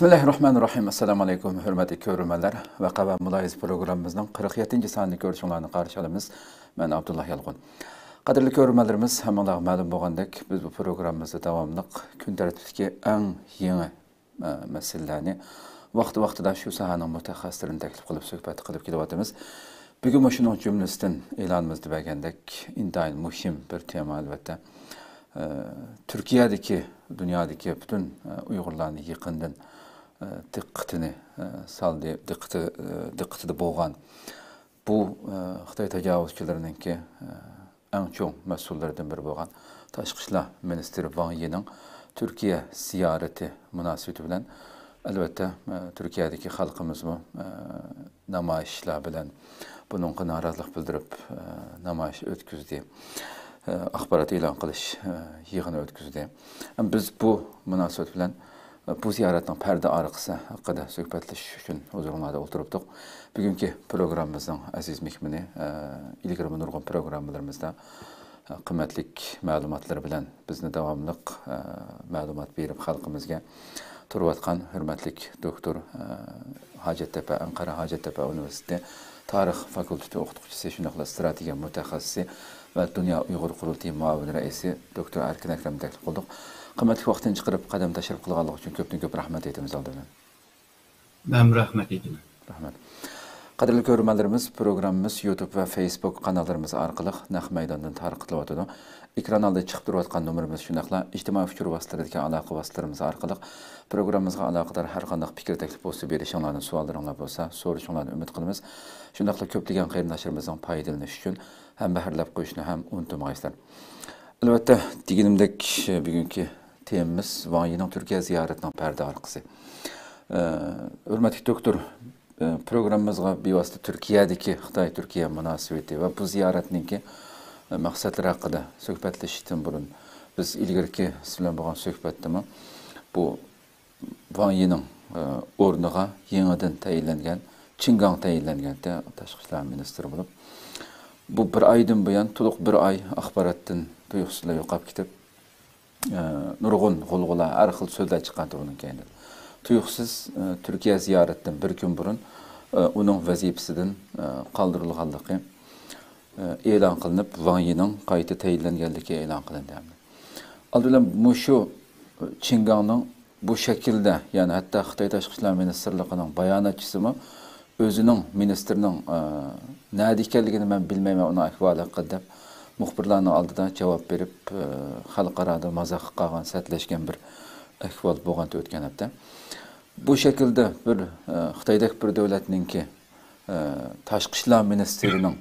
Bismillahirrahmanirrahim. Assalamu alaikum, hürmetli görürmenler. Vakaba Mulayız programımızın 47. sanını görüşünlerini karşı alımız. Ben Abdullah Yalğun. Kadirli görürmenlerimiz, hemen malum boğandık. Biz bu programımızda devamlıq gün tərtibdeki en yeni meselelerini vaxtı-vaxtıda şu sahanın mütehassislerini teklif kılıp, söhbət kılıp gidivatımız. Bugün şunun cümlesinden ilanımızda bəgəndək, intayın mühim bir tema elbette. Türkiye'deki, dünyadaki bütün Uygurlarını yıkındın dikkatini saldı, dikkati boğan bu Xitay tecavüzçülerinin ki en çok mesullerden biri boğan Tashqi ishlar ministri Wang Yi'nin Türkiye ziyareti münasebeti bilen elbette Türkiye'deki halkımız mı namayişler bilen bunun narazılık bildirip namayiş ötküzdü. Axbarat e'lon qilish yig'ini o'tkazdi. Biz bu munosabat bilan bu ziyoratning parda orqasi haqida suhbatlashish uchun huzuringizda o'tiribdik. Bugungi programmamizning aziz mehmoni ilgari nurg'un programmalarımızda qimmatlik ma'lumotlar bilan bizni davomli ma'lumot berib xalqimizga turayotgan hurmatli doktor Hacettepe, Ankara Hacettepe Üniversitesi Tarix Fakültesi o'qituvchisi, shundoqla strategiya mutaxassisi ve Dünya Uyghur Qurultayı muavini reisi Doktor Erkin Akrem taklif qildik. Qimmatli vaqtini chiqarib qadam tashrif qilganligi uchun ko'pdan-ko'p rahmat aytamiz oldindan. Ben rahmet ederim. Rahmat. Qadrli ko'ruvchilarimiz, programmamiz YouTube ve Facebook kanallarımız orqali naq maydondan tarqatilyotdi. Ekran oldida chiqib turayotgan nomerimiz shunaqla ijtimoiy fikr vositalaridagi aloqa vositalarimiz orqali programmamizga aloqador har qanday fikr taklif bo'lsa berishinglarni, savollaringlar bo'lsa so'rashinglarni umid qilamiz. Shunaqla ko'plagan qarindoshlarimizning foydalanishi uchun hem baharlab qo'yishni ham unutmaysizlar. Albatta, deganimdek bugungi temamiz Wang Yi'ning Türkiye ziyoratining parda orqasi. Hurmatli doktor, programmamizga bevosita Turkiyadagi Xitoy-Turkiya munosabati va bu ziyoratninki maqsadlari haqida suhbatlashishdan burun biz ilgariki siz bilan bo'lgan suhbatdami bu Wang Yi'ning o'rniga yangidan tayinlangan Qingang tayinlangan tashqi ishlar ministri bo'lib bu bir aydan buyon to'liq bir ay axborotdan tuyuqsizlar yo'qolib ketib nurg'un g'ulg'ula har xil so'zlar chiqqandi uning keyinida. Tuyuqsiz Turkiya ziyoratidan bir kun burun uning vazifasidan qoldirilganligi e'lon qilinib, Wang Yi'ning qayta tayinlanganligi e'lon qilindi. Albatta, shu Qingangning bu shaklda, ya'ni hatto Xitoy tashqi ishlar ministrligining bayonotchisimi özünün ministerinin nerede ekanligini ben bilmeyim ona ahvali hakkında muhbirlarning oldida javob berib xalqarada mazax qilgan satleşken bir ahvol bo'lganda o'tgan hafta. Bu şekilde bir Xitoydagi bir davlatninki tashqi ishlar ministrining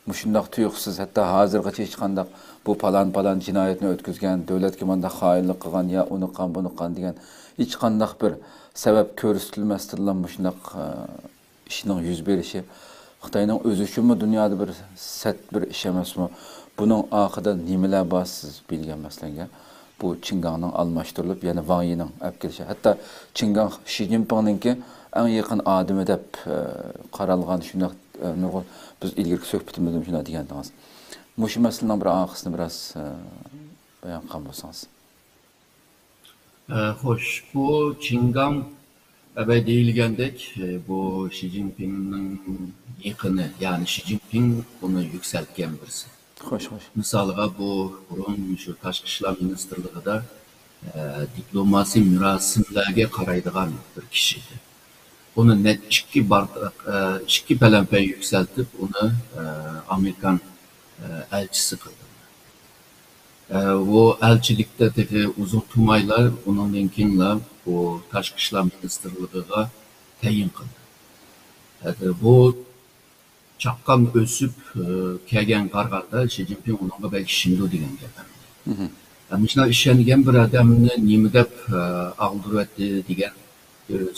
mushundaq tuyuqsiz hatta hozirgacha hech qanday bu palan jinoyatni o'tkazgan, davlatga manda xoinlik qilgan ya uni qan buni qan degan hech qanday bir sabab ko'rsatilmasdan mushundaq işinin yüz berişi Xitoyning o'zi uchunmi dunyoda bir sat bir ish emasmi? Buning oxirida nimalar bor siz bilgan masalan bu Qingangning almashtirilib, yana Wang Yi'ning olib kelishi. Hatto Qingang Xi Jinpingninki eng yaqin odami deb qaralgan shunday nurg'un biz ilgari suhbatimizda shunday degandingiz. Mushu masalaning bir oxisini biroz bayon qilgan bo'lsangiz. Xo'sh, bu Qingang Ebe deyilgendek bu Xi Jinping'in yakını, yani Xi Jinping bunu yükseltken birisi. Hoş. Mesela bu burun şu Tashqi ishlar ministrligida diplomasi murasimlarga qaraydigan bir kişiydi. Onu net iki palampen yükseltip onu Amerikan elçisi kıldı. O elçilikte uzun tumaylar onun linkinle bu Tashqi ishlar ministrligiga tayin qildi. Bu chaqqan o'sib kelgan qarg'anda Xi Jinping unga belki shindu degan gap. Mana ishongan bir odamni nima deb ag'diryapti degan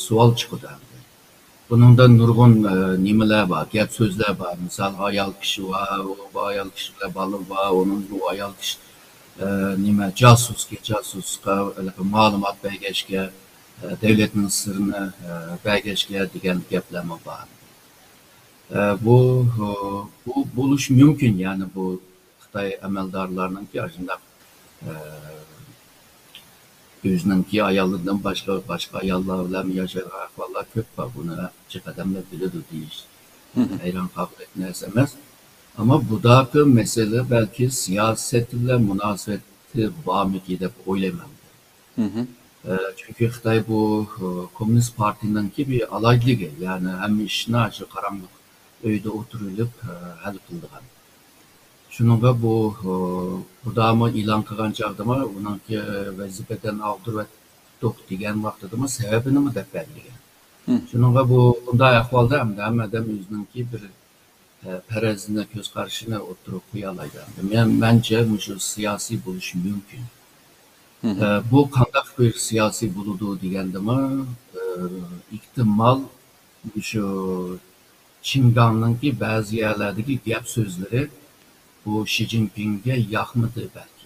savol chiqdi. Buningda nurg'un nimalar bor, gap so'zlar bor. Misol ayol kishi va bu ayol kishilar bali va uning bu ayol kishi nima jasusga ma'lumot bergachga devletning sirini bergachga degan gaplar bor. Bu bo'lishi mumkin, ya'ni bu Xitoy amaldorlarining ki Özününki ayalından başka ayallar bilen yaşayan ahvallar köp var. Bunu çık adamlar bilir deyiş. Hayran kabul etmez emez. Ama buradaki mesele belki siyasetle münasebeti bağımlılık dep oylamam. Çünkü Xitay bu Komünist Parti'ninki bir alaylığı. Yani hem işini açı karanlık öyde oturulup hal kıldıgan. Şununla bu budamı ilan kılgan çağdama onunki vazifeden aldırıp tok degen vaxtıdama sebebini mi dep belligen. Şununla bu bunda ahvalda hem de adam özününki bir perezine göz karşına oturup kuyalaydı. Yani bence şu siyasi buluş mümkün. Bu kandak bir siyasi buludu degandimi ihtimal şu Çingan'ınki bazı yerlerdeki gap sözleri bu Xi Jinping'e yakmadı belki.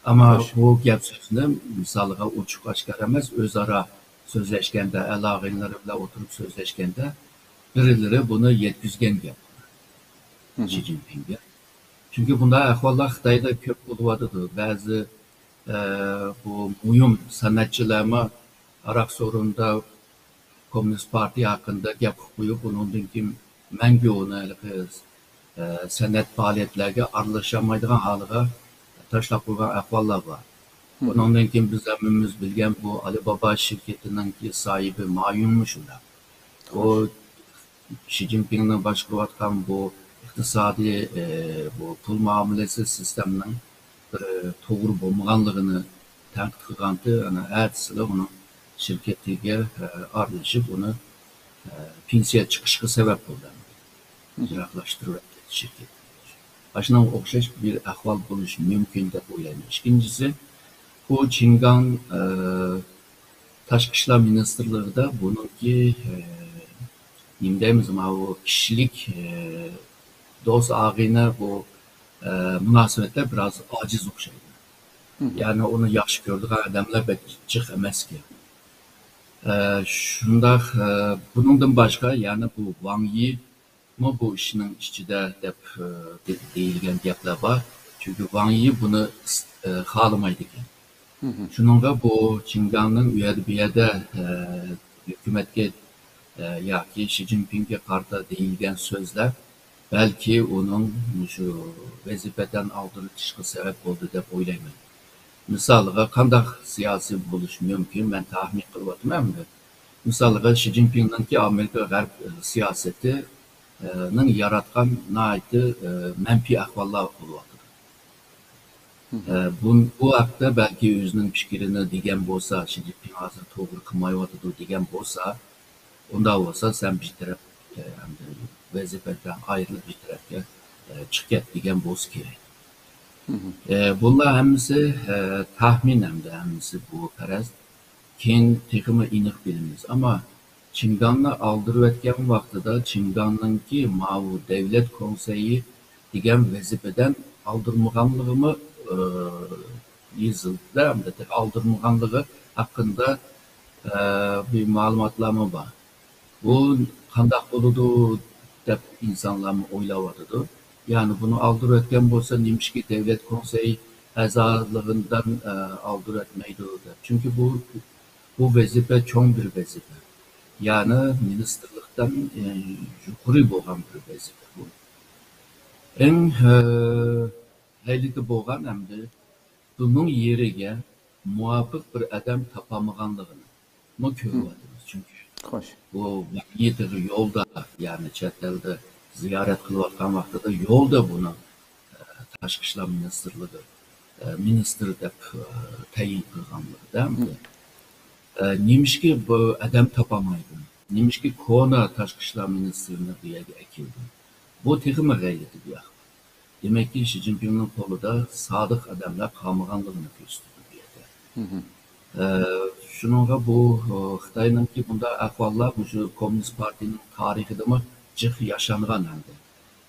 Ama bu gap sözünü misalga uçuk açık emez özara sözleşkende, əlaqinləri bilə oturup sözleşkende birileri bunu yetkizgen yapar. Xi Jinping'e. Çünkü bunda ahvallar Xitayda köp buluvadıdır. Bazı bu mühim sanatçılarıma Arak sorununda Komünist Parti hakkında gap koyup bunun kim məngi onu sanat faaliyetlerine arlaşamaydıgan halıga taşlap koygan ahvallar var. Bunun kim biz hemimiz bilgen bu Alibaba şirketinin ki sahibi mayunmuş ular. O Xi Jinping'in başkuratkan bu iktisadi bu pul muamelesi sisteminin bir doğru bulmaganlığını tanqid qilganda ana ertesiyle onun şirketiga aralashib uni pensiya chiqishiga sabab bo'ldi. Yiroqlashtirib şirket. Başına o'xshash bir ahvol bo'lishi mumkin deb o'ylayman. İkincisi bu Çingan Tashqi ishlar ministrligida buniki nima deymiz bu kishilik do'st ag'ina bu münasebetler biraz aciz o'xshaydi. Yani onu yaxshi ko'rdigan adamlar pek jiq emas ki. Şunda bunundan başka yani bu Wang Yi mu bu işinin içinde dep deyilgen gaplar var. Çünkü Wang Yi bunu xalamaydı ki. Şununla bu Çingan'ın bir yerde hükümetke ya ki Xi Jinping'e karşı deyilgen sözler belki onun şu vazifeden aldırışına sebep oldu dep oylayman. Misalga qandaq siyasi buluş mümkün ben tahmin qilib Misalga Xi Jinping'ninki Amerika G'arb siyaseti'nin yaratgan naiti menfi ahvallar bo'lyapti. Bu haqda belki o'zining fikrini degan bo'lsa, Xi Jinping hozir to'g'ri qilmayapti degan bo'lsa, unda bo'lsa sen bir taraf vazifadan ayrılib bir tarafga chiqib ket degan bo'lsa kerak. Bunlar hemisi tahmin hemisi bu perest. Keyin texmi iniq bilimiz. Ama Çingan'la aldırıp etken vaxtıda Çingan'ınki mavu devlet konseyi degen vazifeden aldırmağanlığımı yazıldı. Aldırmağanlığı hakkında bir malumatlarımı var. Bu kandak buludu dep insanlarımı oylavadıdı. Yani bunu aldır etken olsa neymiş ki devlet konseyi azalığından aldır etmeydi. Çünkü bu vazife çok bir vazife. Yani ministerlikten yukarı boğan bir vazife bu. En heyliki boğan hem de bunun yerine muvaffak bir adam tapamağanlığını mı görüyordunuz çünkü. Hoş. Bu yedir yolda yani çetlerde ziyaret kılıvatkan vaxtıda yolda bunu Tashqi ishlar ministrligi ministr deb tayin qilganlar değil mi? Nemishki bu adam topamaydi. Nemishki kona Tashqi ishlar ministrini bu yerga akildi. Bu texmi g'ayrati bu yoq. Demek ki Xi Jinping'nin qo'lida sodiq adamlar qolmaganligini ko'rsatdi bu yerda. Shuningga bu Xitoyninki bunda ahvollar shu Komünist Partining tarixidami jiq yaşangan hamda.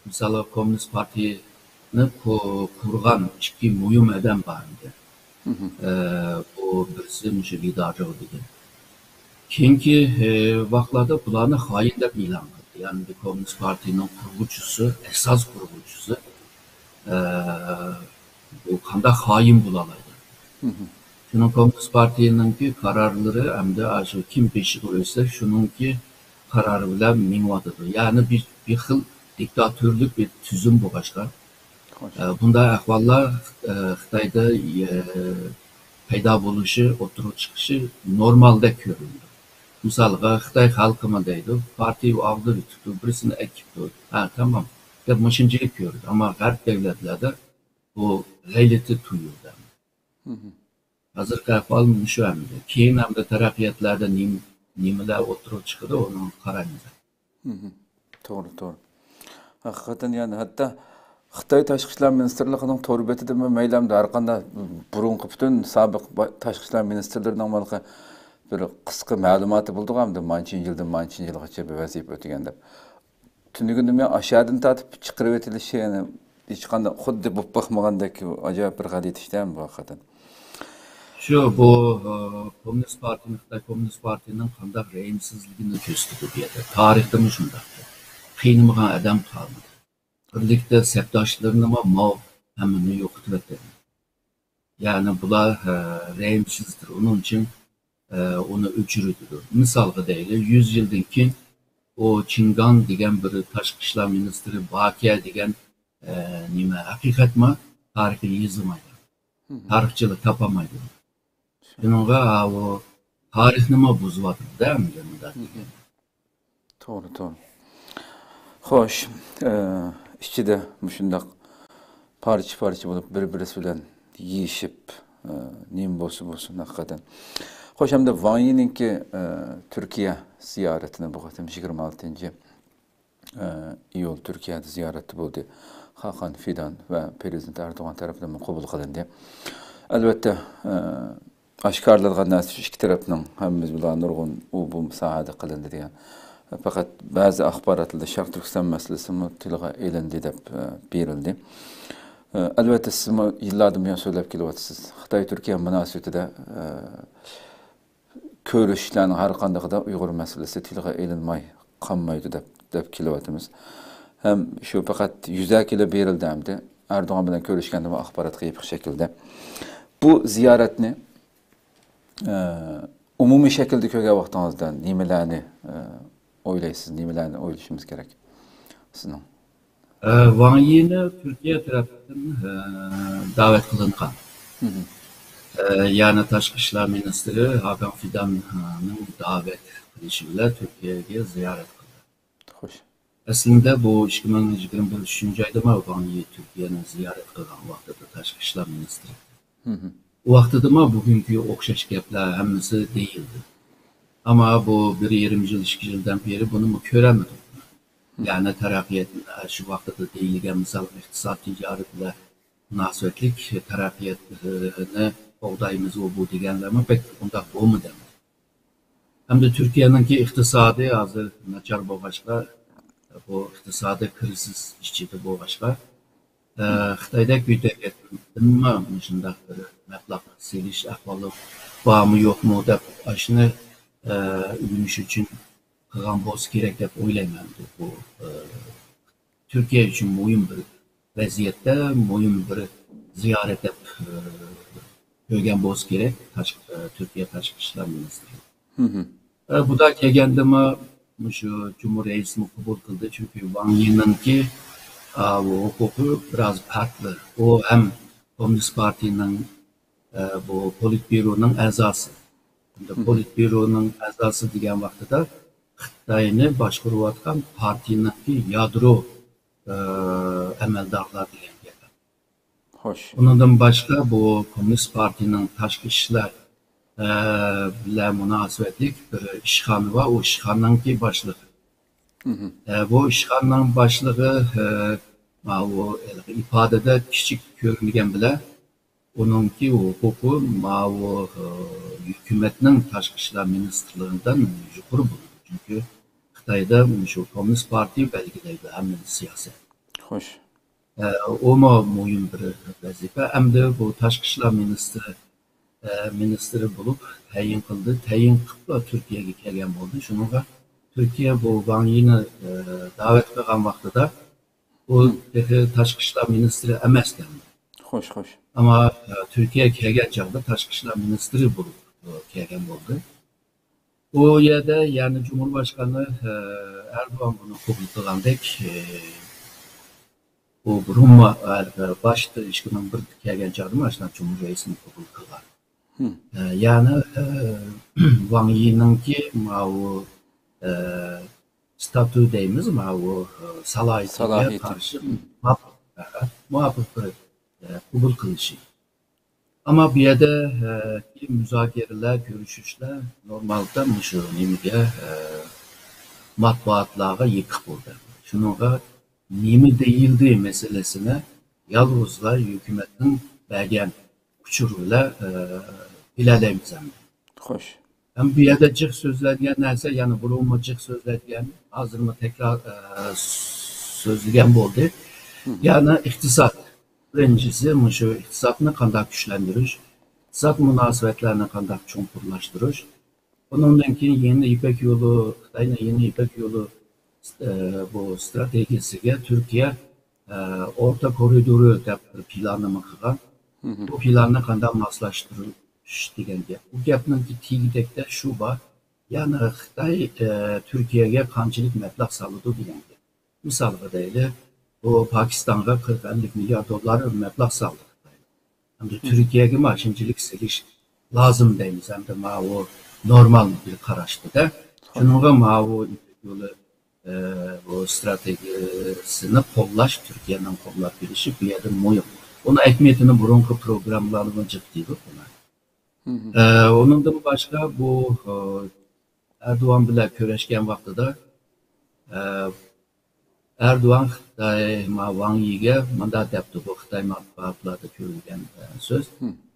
Mesela Komünist Parti'ni kurgan iki mühim adam var idi. Bu birisi müşü lidarı dedi. Keyinki vaxtlarda bularni hain deb e'lon qildi. Yani bir Komünist Parti'nin kurgucusu, esas kurgucusu bu qanday hain bulalaydı. Şunun Komünist Partiyanınki kararları hem de aşı kim peşi koysa şununki kararı bilen minvatıdır. Yani bir xil diktatörlük bir tüzüm bu başka. Xoş. Bunda ahvallar Xitayda payda buluşu, oturup çıkışı normalde görüldü. Misalga Xitay halkıma deydi, partiyi avdı tutu, birisini ekip tuttu. Ha tamam, hep maşıncılık gördü ama garip devletlerde bu gayleti tuyuldu. Hazır ahval şu hem de. Keyin hem de terakiyetlerde nimeler oturup çıkıdı, onu karayınca. Doğru, doğru. Hakikaten yani hatta Xitay Tashqi ishlar ministrligining to'r betida maylamda har qanday burunqi butun sobiq tashqi ishlar ministrlarining mana bir qisqa ma'lumoti bo'ldi hamda manchinchi yildan manchinchi yilgacha bir vazifa o'tagan deb. Tunigini men aşağıdan tatib chiqarib etilishi yani hech qanday xuddi bo'lib boqmagandek ajoyib bir g'alati ishdan bu hakikaten. Şu bu Komünist Parti'nin, Xitay Komünist Parti'nin qandaq reyimsizligini gösteriyor diye. Tarihte mi şundaktı? Kıynamagan adam kalmadı. Birlikte septaşlarını ama mal hemen yok ettiler. Yani bular reyimsizdir. Onun için onu öçürüdür. Misalga değil, 100 yıldan keyin o Çingan degen bir Tashqi ishlar ministri Bakiya degen nima haqiqat mi? Tarihi yazılmaydı. Tarihçilik tapamaydı. Bununla o tarih nima buzyapti değil mi? Doğru, doğru. Xoş, ichida shundoq parcha bo'lib bir-birisi bilan yeyishib, nim bo'lsin haqiqatan. Xoş, hamda Wang Yininki Türkiye ziyoratini bu qatam 26 iyul Türkiye'de ziyareti bo'ldi. Hakan Fidan ve Prezident Erdoğan tarafından qabul qilindi. Albatta, oshkorlangan narsa ikki tarafning hammamiz bilan nurg'un bu sahada qilindi degan. Fakat bazı axborotlarda Sharq Turkiston masalasi tilga elindi deb berildi. Albatta siz yillardan buyon so'zlab kelyapsiz. Xitoy Turkiya munosabatida ko'rishlarning har qandayida Uyg'ur masalasi tilga elinmay qolmaydi deb kelyapmiz. Hem şu fakat yüzakile berildi hamda Erdoğan bilan ko'rishganda axborot qiyiq shaklda. Bu ziyoratni umumiy shaklda ko'rgan vaqtingizda nimalarni o'ylaysiz, nimalarni o'ylashimiz kerak sizning? Wang Yini Türkiye tarafından davet kılıngan. Yani Tashqi ishlar ministri Hakan Fidan'ın davet qilishi bilan Türkiye'ye ziyorat qildi. Xo'sh. Aslında bu 2023 ayda Wang Yi Türkiye'ni ziyorat qilgan vaqtida Tashqi ishlar ministri. O vaqtida bugünkü o'xshash gaplar hammasi değildi. Ama bu 20 yıl, 2 yıldan beri bunu ko'ramadik. Yani taraqqiyotni şu vaqtida deyilgan misal iqtisod tijorat bilan munosabatlik taraqqiyotni o'g'daymiz bu deganlarmi pek undaq bo'lmadi. Hamda Türkiye'ninki iqtisodi hozir nachar bo'lg'achqa bu iqtisodi krizis ichida bo'lg'achqa Xitoydagi ko'targanma shunday bir mablag' selish ahvoli bormi yo'qmi deb shuni ürünüş için qilgan bo'lsa kerak deb o'ylayman. Bu Türkiye için muhim bir vaziyatda, muhim bir ziyorat deb ko'rgan bo'lsa kerak Türkiye Tashqi ishlar ministri. Bu da kelgandimi şu Cumhuriyet Reisini qabul qildi çünkü Wang Yininki bu huquqi biraz farklı. O hem Komünist Parti'nin bu Politbyro'nun a'zosi. Politbyro'nun a'zosi degan vaqtida Xitoyni boshqarayotgan partiyaniki yadro amaldorlar degan gap. Xo'sh. Undan boshqa bu Komünist Parti'nin tashqi ishlar bilan munosabatlik bir ishxona va o ishxonaniki boshlig'i. Bu ishxonaning boshlig'i o ifodada kichik ko'ringan bilan onunki huquqi o hukumatning tashqi ishlar ministrligidan yuqori bo'ladi. Çünkü Xitoyda şu Komünist Parti belgilaydi hamma siyoset. Xo'sh. O muhim bir vazifa. Hamda bu tashqi ishlar ministri bo'lib tayin qildi. Tayin qilib Turkiyaga kelgan bo'ldi. Shunga Türkiye bu Wang Yini davet qilgan vaqtida o tashqi ishlar ministri emas ekan. Xo'sh, xo'sh. Ama Türkiye kelgan chog'da tashqi ishlar ministri bo'lib kelgan bo'ldi. U yerda yani Cumhurbaşkanı Erdoğan bunu qabul qilgandek bu Roma başta 2001 kelgan chog'da mana shunaqa Cumhur raisini qabul qilgan. Yani Wang Yi'ninki bu statü deymiz bu salohiyatiga qarshi muvafiq bir qabul qilishi. Ama bu yerda müzakereler, görüşüşler normalde şu nimaga matbuotlarga yıkıp oldu. Şununla nima deyildi meselesine yalnızla hükümetin bergen uçuruyla ilerleyemiz. Hoş. Hem bir yerde cık sözlerken neyse yani bulunma cık sözlerken hazır mı tekrar sözlerken oldu. Yani iktisat. Birincisi şu iktisatını kandak güçlendiriş, iktisat münasebetlerini kandak çoğunlaştırış. Ondan keyin yeni İpek yolu, Xitayning yeni İpek yolu bu stratejisiga Türkiye orta koridoru deb bir planlama qilgan. Bu planni qanday moslashtirish degan gap. Bu gapning tagida shu bor. Yani Xitoy Türkiye'ye qanchalik mablag' soladi degan gap. Misolga deylik, bu Pakistan'a 40-50 milyar dolar meblag saldı. Hem de Türkiye'ye maşincilik seliş lazım deyimiz. Hem de o normal bir karaştı da. Şununla o yolu bu stratejisini kollaş, Türkiye'nin kollar birişi bir yerde muhim. Onun ekmeğini burunku programlarını ciddidir buna. Onun da başka bu Erdoğan bile köreşken vakti da Erdoğan Xitay Wang Yi'ge mandat yaptı. Bu Xitay matbuatlarda görülgen söz.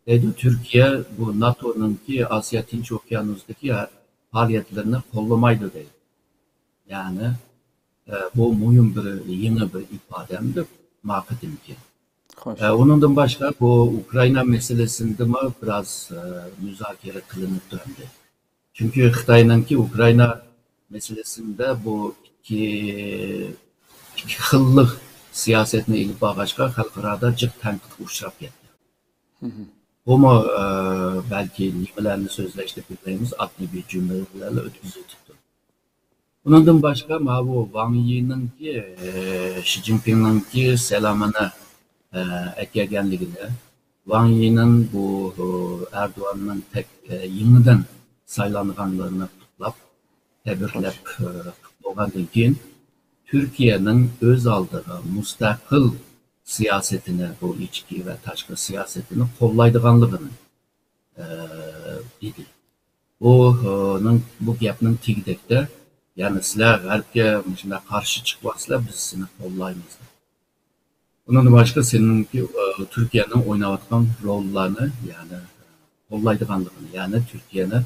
Dedi Türkiye bu NATO'nun ki Asya Tinç Okyanusu'ndaki faaliyetlerini kollamaydı dedi. Yani bu mühim bir yeni bir ifademdir. Makıdım ki. Onundan başka bu Ukrayna meselesinde mi biraz müzakere kılınıp döndü. Çünkü Xitay'ın ki Ukrayna meselesinde bu iki xillik siyasetini ilip bağışqa xalqarada cıq tanqidga uchrab ketdi. Buni belki nimalarni so'zlashni bilmaymiz, adli bir cümlelerle o'tkazib tutdi. Bundan başka bu Wang Yi'ninki Xi Jinping'ninki selamını etkileyenligini, Wang Yi'nin bu Erdoğan'ın tek yeniden saylanğanlarını tutlab, tebriklep olgandan keyin Türkiye'nin öz aldığı müstakil siyasetini, bu içki ve taşkı siyasetini kollaydıganlığını dedi. Bu gapning tigidekde, yani sizler G'arbga karşı çıkmasızlar, biz seni kollaymiz. Bundan başka seninki Türkiye'nin oynayotgan rollarını, yani kollaydıganlığını, yani Türkiye'nin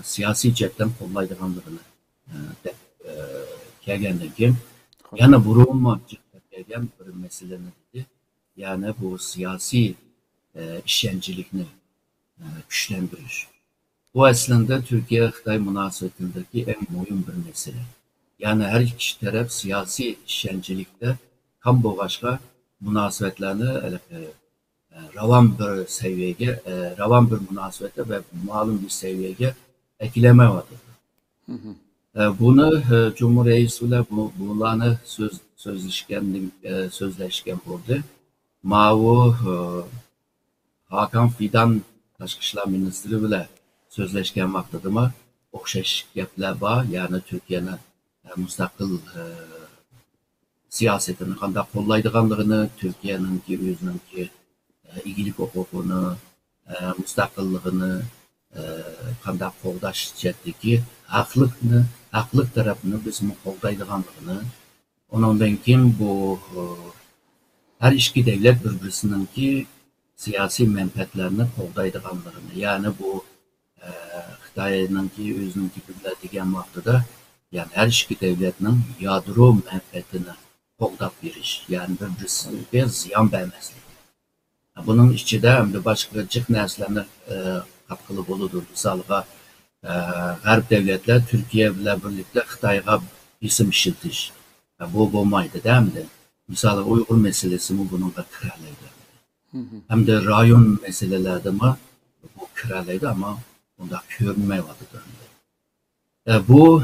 siyasi cepten kollaydıganlığını kelgandan keyin yana burunma kelgan bir meseleni dedi. Yani bu siyasi işçilikni güçlendiriş. Bu aslında Türkiye-Xitay münasebetindeki en mühim bir mesele. Yani her iki taraf siyasi işçilikte tam boğaçqa münasebetlerini ravan bir seviyeye, ravan bir münasebete ve malum bir seviyeye ekleme vardır. Bunu Cumhur Reisi'yle bunlarını sözleşken oldu. Mavu Hakan Fidan Tashqi ishlar ministri bilan sözleşken vaxtida mı o'xshash gaplar var. Yani Türkiye'nin mustaqil siyasetini qanday qo'llaydiganligini, Türkiye'ninki o'zininki igilik huquqini, mustaqilligini qanday qo'llash jihatdagi haqliq tarafini biz qo'llaydiganligini, ondan keyin bu her iki devlet birbirisininki siyasi menfaatlerini qo'llaydiganligini, yani bu Xitoyninki o'zininki degan vaqtida, yani her iki devletning yadro menfaatini qo'llab berish, yani bir-birisiga ziyon bermaslik. Bunun ichida hamda boshqa jiq narsalarni qatqili bo'ladir. Misolga G'arb devletler Türkiye bilan birlikda Xitoyga besim ishiltish. Bu bo'lmaydi-da hamda. Misol Uyg'ur meselesi mi bununla kiralıydı. hem de rayon meselelerde mi bu kiralaydı ama bunda görünmeydi. Bu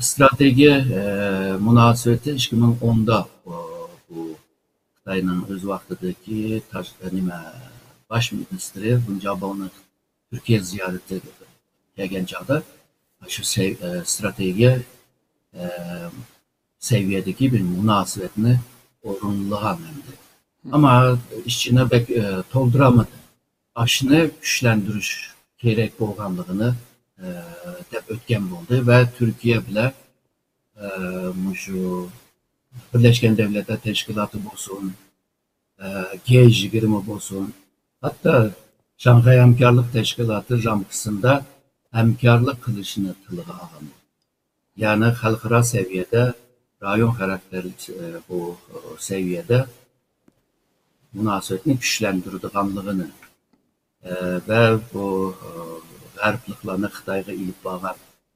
strateji münasebeti 2010'da bu Xitayning öz vaqtidagi baş ministri Bunjabovni Türkiye ziyareti kelgan chog'da shu strateji seviyedeki bir münasebetini o'rinlagan endi. Ama içine pek tolduramadı. Aşını güçlendiriş gerek bo'lganligini deb o'tgan bo'ldi ve Türkiye bile şu Birleşken Devletler Teşkilatı bo'lsin, G20 bo'lsin, hatta Şanghay Hamkarlık Teşkilatı ramkısında hamkarlık kılışını tilga olgan. Yani xalqaro seviyede, rayon karakterli bu seviyede münasebetini güçlendirdiğanlığını ve bu g'arbliklarni Xitoyga ilib borgan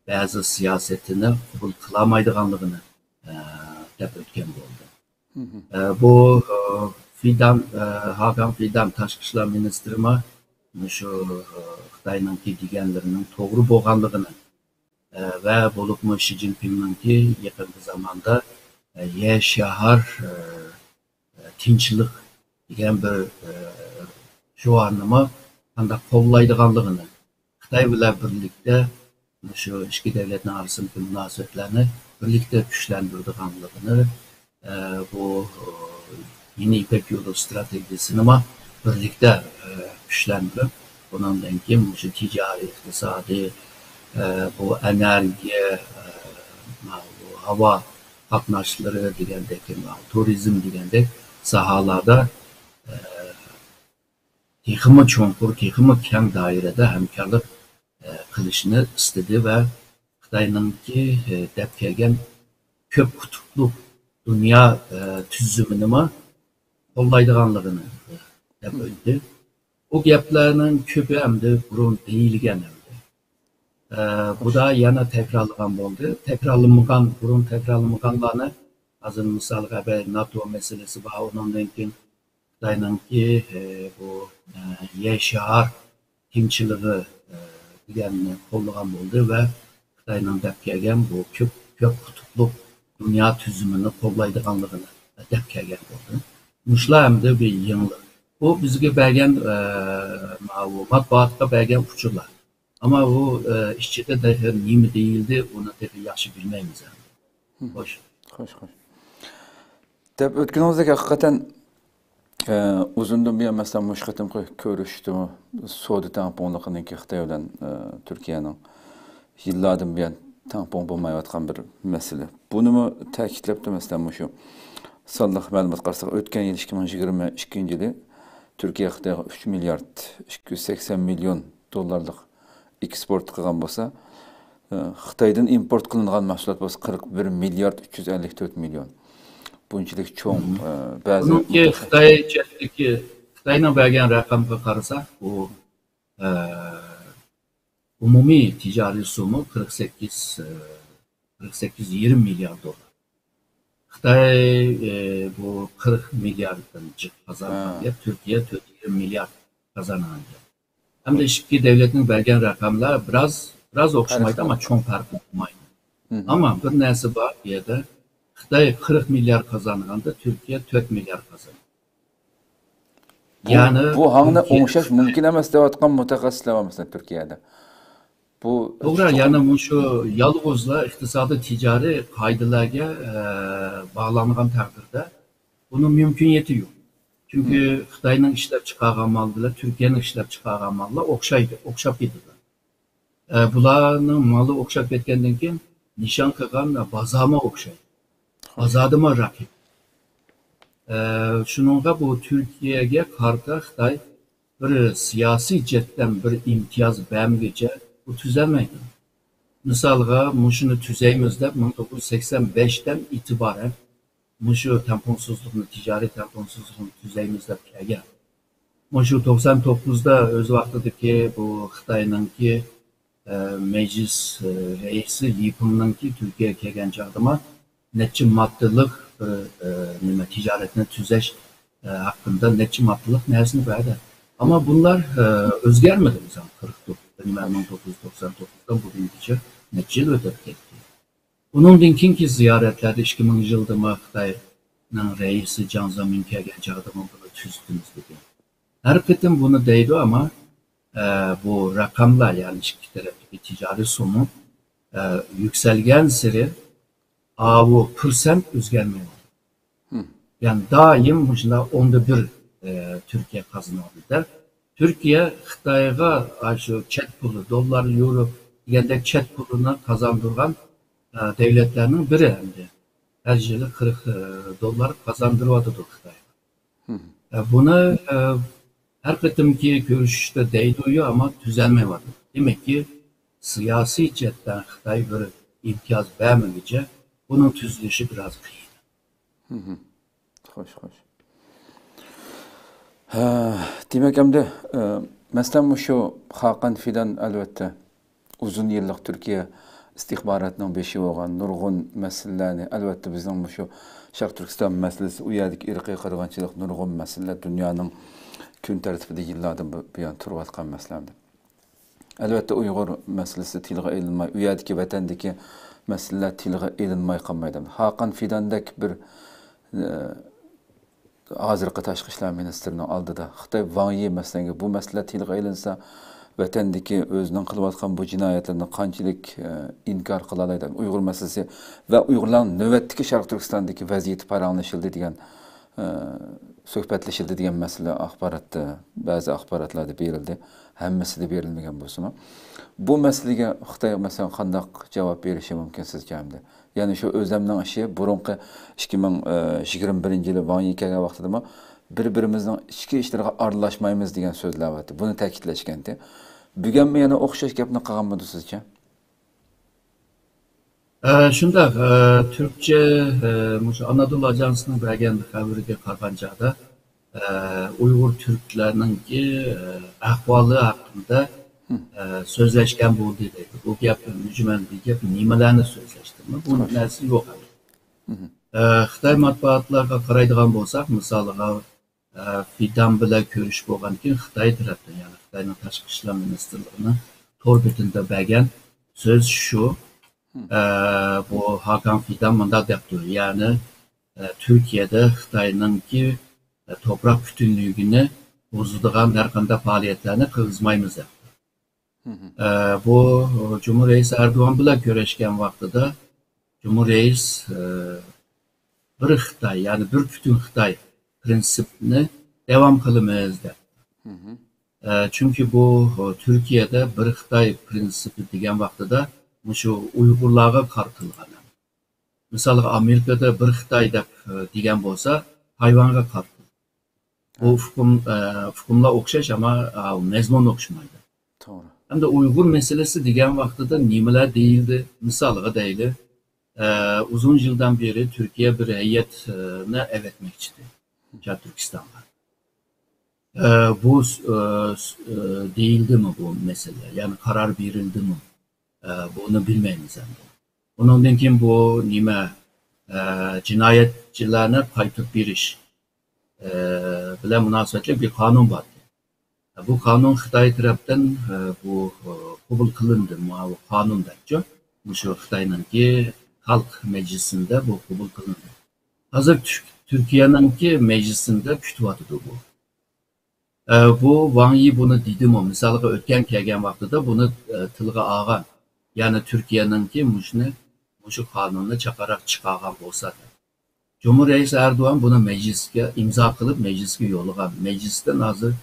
bazı siyasetini kabul qilolmaydiganligini deb o'tgan bo'ldi. Bu Hakan Fidan tashqi ishlar ministrimi shu Xitoyningki deganlarining to'g'ri bo'lganligini ve bo'libmi Shi Jinpingningki yaqingi zamonda yer shahar tinchlik degan bir shuarnimi qanday qo'llaydiganligini Xitoy bilan birlikte şu iki devletin arasındaki münasebetlerini birlikte güçlendirdiğanlığını bu yeni İpek Yolu stratejisini ama birlikte güçlendirip bunun denki şu ticari, iktisadi, bu enerji, bu hava katnaşları degandeki, turizm degandek sahalarda texmi cho'nqur, texmi keng doirada hamkorlik qilishni istedi ve Xitoyningki deb kelgan ko'p qutbli dunyo tuzumini qo'llaydiganligini deb o'tdi. O gaplarning ko'pi hamda burun deyilgan edi. Bu da yana tekrarlagan bo'ldi. Burun tekrarlamaganlarni hozir misolga NATO meselesi var, ondan keyin Xitoyningki bu yer shahar tinchiligi deganni qo'llagan bo'ldi ve Xitoyning deb kelgan bu ko'p qutbli dunyo tuzumini qo'llaydiganligini deb kelgan bo'ldi. Mushlar hamda bir yangilik. Bu bizga bergan matbuotga bergan uçurlar. Ama bu ichida nima deyildi, uni yaxshi bilmaymiz. Xo'sh. Deb o'tganimizdek hakikaten uzundan bir mesela muşkatim görüştü Suudi tamponluğununki Xitoy bilan Türkiye'nin yıllardan bir tampon bo'lmayotgan bir mesele. Bunu mu ta'kidlabdi mesela şu sonliq ma'lumot qarasak o'tgan yil 2022 yili Türkiye Xitoyga 3 milyard 280 milyon dollarlık eksport qilgan bo'lsa, Xitoydan import qilingan mahsulot bo'lsa 41 milyard 354 milyon. Bunchilik cho'ng ba'zi Xitoyning bergan raqamga qarasak, bu umumiy ticari sumu 48-20 milyar dolar. Xitoy bu 40 milyardan kazangan, Türkiye 20 milyar kazangan. Hem de iki devletin bergen rakamlar biraz okşamaydı ama çok farklı olmaydı. Ama bir nesi var diye de Xitoy 40 milyar kazanğanda Türkiye 4 milyar kazandı. Yani bu hangini o'ngshash mumkin emas deyotgan mutaxassislar var mesela Türkiye'de. Bu to'g'ri, yani şu yolg'izla iqtisodiy ticari qoidalarga bağlangan takdirde bunun mümküniyeti yok. Çünkü Xitoyning ishlab chiqargan mal bilan Türkiye'nin ishlab chiqargan mallar o'xshab ketadi. Bularning mali o'xshab ketgandan keyin nishon qilgan bozorga o'xshaydi. Bozorda raqib. Şununla bu Türkiye'ye karşı Xitoy bir siyasi cidden bir imtiyaz vermeyince bu tüzemeydi. Misalga şunu tüzeymizde 1985'ten itibaren şu tamponsuzluğunu, ticari tamponsuzluğunu tüzeymizde kelgan. Şu 99'da öz vaqtidagi bu Xitoyningki meclis reisi Yipingninki Türkiye'ye kelgan chog'da necha moddalık ticaretini tüzeş hakkında neçe maddelik nersini verdi. Ama bunlar özgermedi mesela 1999'dan bugünküçe neçe yıl ötüp gitti. Bunun ki ziyaretlerde 2000 yılda Xitayning reisi Jiang Zemin kelgan chog'da bunu tuzdimiz dedi. Her kıtım bunu deydi ama bu rakamlar yani iki taraftaki ticari sonu yükselgen seri bu % özgermiyor. Yani daim başında onda bir Türkiye kazanıyor. Türkiye Xitayga şu chat pulu, dolar, euro degende chat pulunu kazandırgan devletlerinin biri hem de. Her yılı 40 dolar kazandırıyordu Xitay. Bunu her kıtımki görüşte değdiyor ama düzelme vardı. Demek ki siyasi cidden Xitay bir imtiyaz vermeyince bunun tüzleşi biraz kıyın. Hoş. Demek hem de mesela şu Hakan Fidan elbette uzun yıllık Türkiye istihbaratının beşi olan nurgun meselelerini elbette bizden şu Şark Türkistan meselesi uyadık irqi qırğınçılık nurgun mesele dünyanın gün tertibinde yıllardan bir yan turvatkan meselemdi. Elbette Uygur meselesi tilg'a elinmay, uyadık vatandaki meseleler tilg'a elinmay qalmaydı. Hakan Fidan'daki bir hazırkı Tashqi ishlar ministrining oldida Xitoy Wang Yi masalan bu masala tilga ilinsa vatandagi o'zining qilayotgan bu jinoyatlarni qanchalik inkor qila oladi Uyg'ur masalasi va Uyg'urlarning navbatdagi Sharq Turkistondagi vaziyati paranglashildi degan suhbatlashildi degan masala axborotda ba'zi axborotlarda berildi hammasida berilmagan bo'lsa bu masalaga Xitoy masalan qanday javob berishi mumkin sizga hamda yani şu özlemden işi burunqi 2021 yılı Wang Yi kelgan vaqtida bir-birimizning ichki ishlariga aralashmaymiz degan so'zlar var. Buni ta'kidlashgandi. Bugunmi yana o'xshash gapni qilganmidi sizcha? Shunday Türkçe Anadolu Ajansı'nın bergan xabariga qaraganda Uyg'ur Türklarninki ahvoli haqida sözleşken bu dedi. Bu gap mücmen bir gap nimalarni sözleştirme. Bu narsa yo'q. Xitoy matbuotlarga qaraydigan bo'lsak, misoliga Fidan bilan ko'rish bo'lgan keyin Xitoy tarafdan, ya'ni Xitoyning tashqi ishlar ministrligining to'r betida bergan so'z shu. Bu Hakan Fidan bunda debdi. Yani Türkiye'de Xitoyninki toprak bütünlüğünü bozadigan har qanday faoliyatlarni qilmaymiz deb. Bu Cumhur Reis Erdoğan bilan görüşken vaxtida Cumhur Reis bir Xitoy, yani bir bütün Xitoy prinsipini devam qilamiz deb. Çünkü bu Türkiye'de bir Xitoy prinsipi degan vaqtida şu Uyg'urlarga qartilgan. Misal Amerika'da bir Xitoy deb degan bo'lsa, Tayvan'a qartil. Bu hukmlar o'xshash ama mezmun o'xshamaydi. To'g'ri. Hem de Uygur meselesi degan vaqtida nimalar deyildi? Misalga deyli. Uzun yıldan beri Türkiye bir heyetine evetmekçiydi. Türkistan'a. Bu değildi mi bu mesele? Yani karar verildi mi? Bunu bilmeyiz hem de. Onun için bu nime cinayetçilerine kayıtıp bir iş bile münasebetli bir kanun var. Bu kanun Xitoy tarafından bu kabul kılındı. Bu kanun derece. Şu Xitoy'ninki halk meclisinde bu kabul kılındı. Hazır Türkiye'ninki meclisinde kütüvatıdı bu. Bu Wang Yi bunu dedi mi? Mesela ötken kelgen vaxtıda bunu tılga ağan. Yani Türkiye'ninki şu kanunu çakarak çıkargan olsa da. Cumhur Reis Erdoğan bunu mecliske imza kılıp mecliske yollagan. Meclisten hazır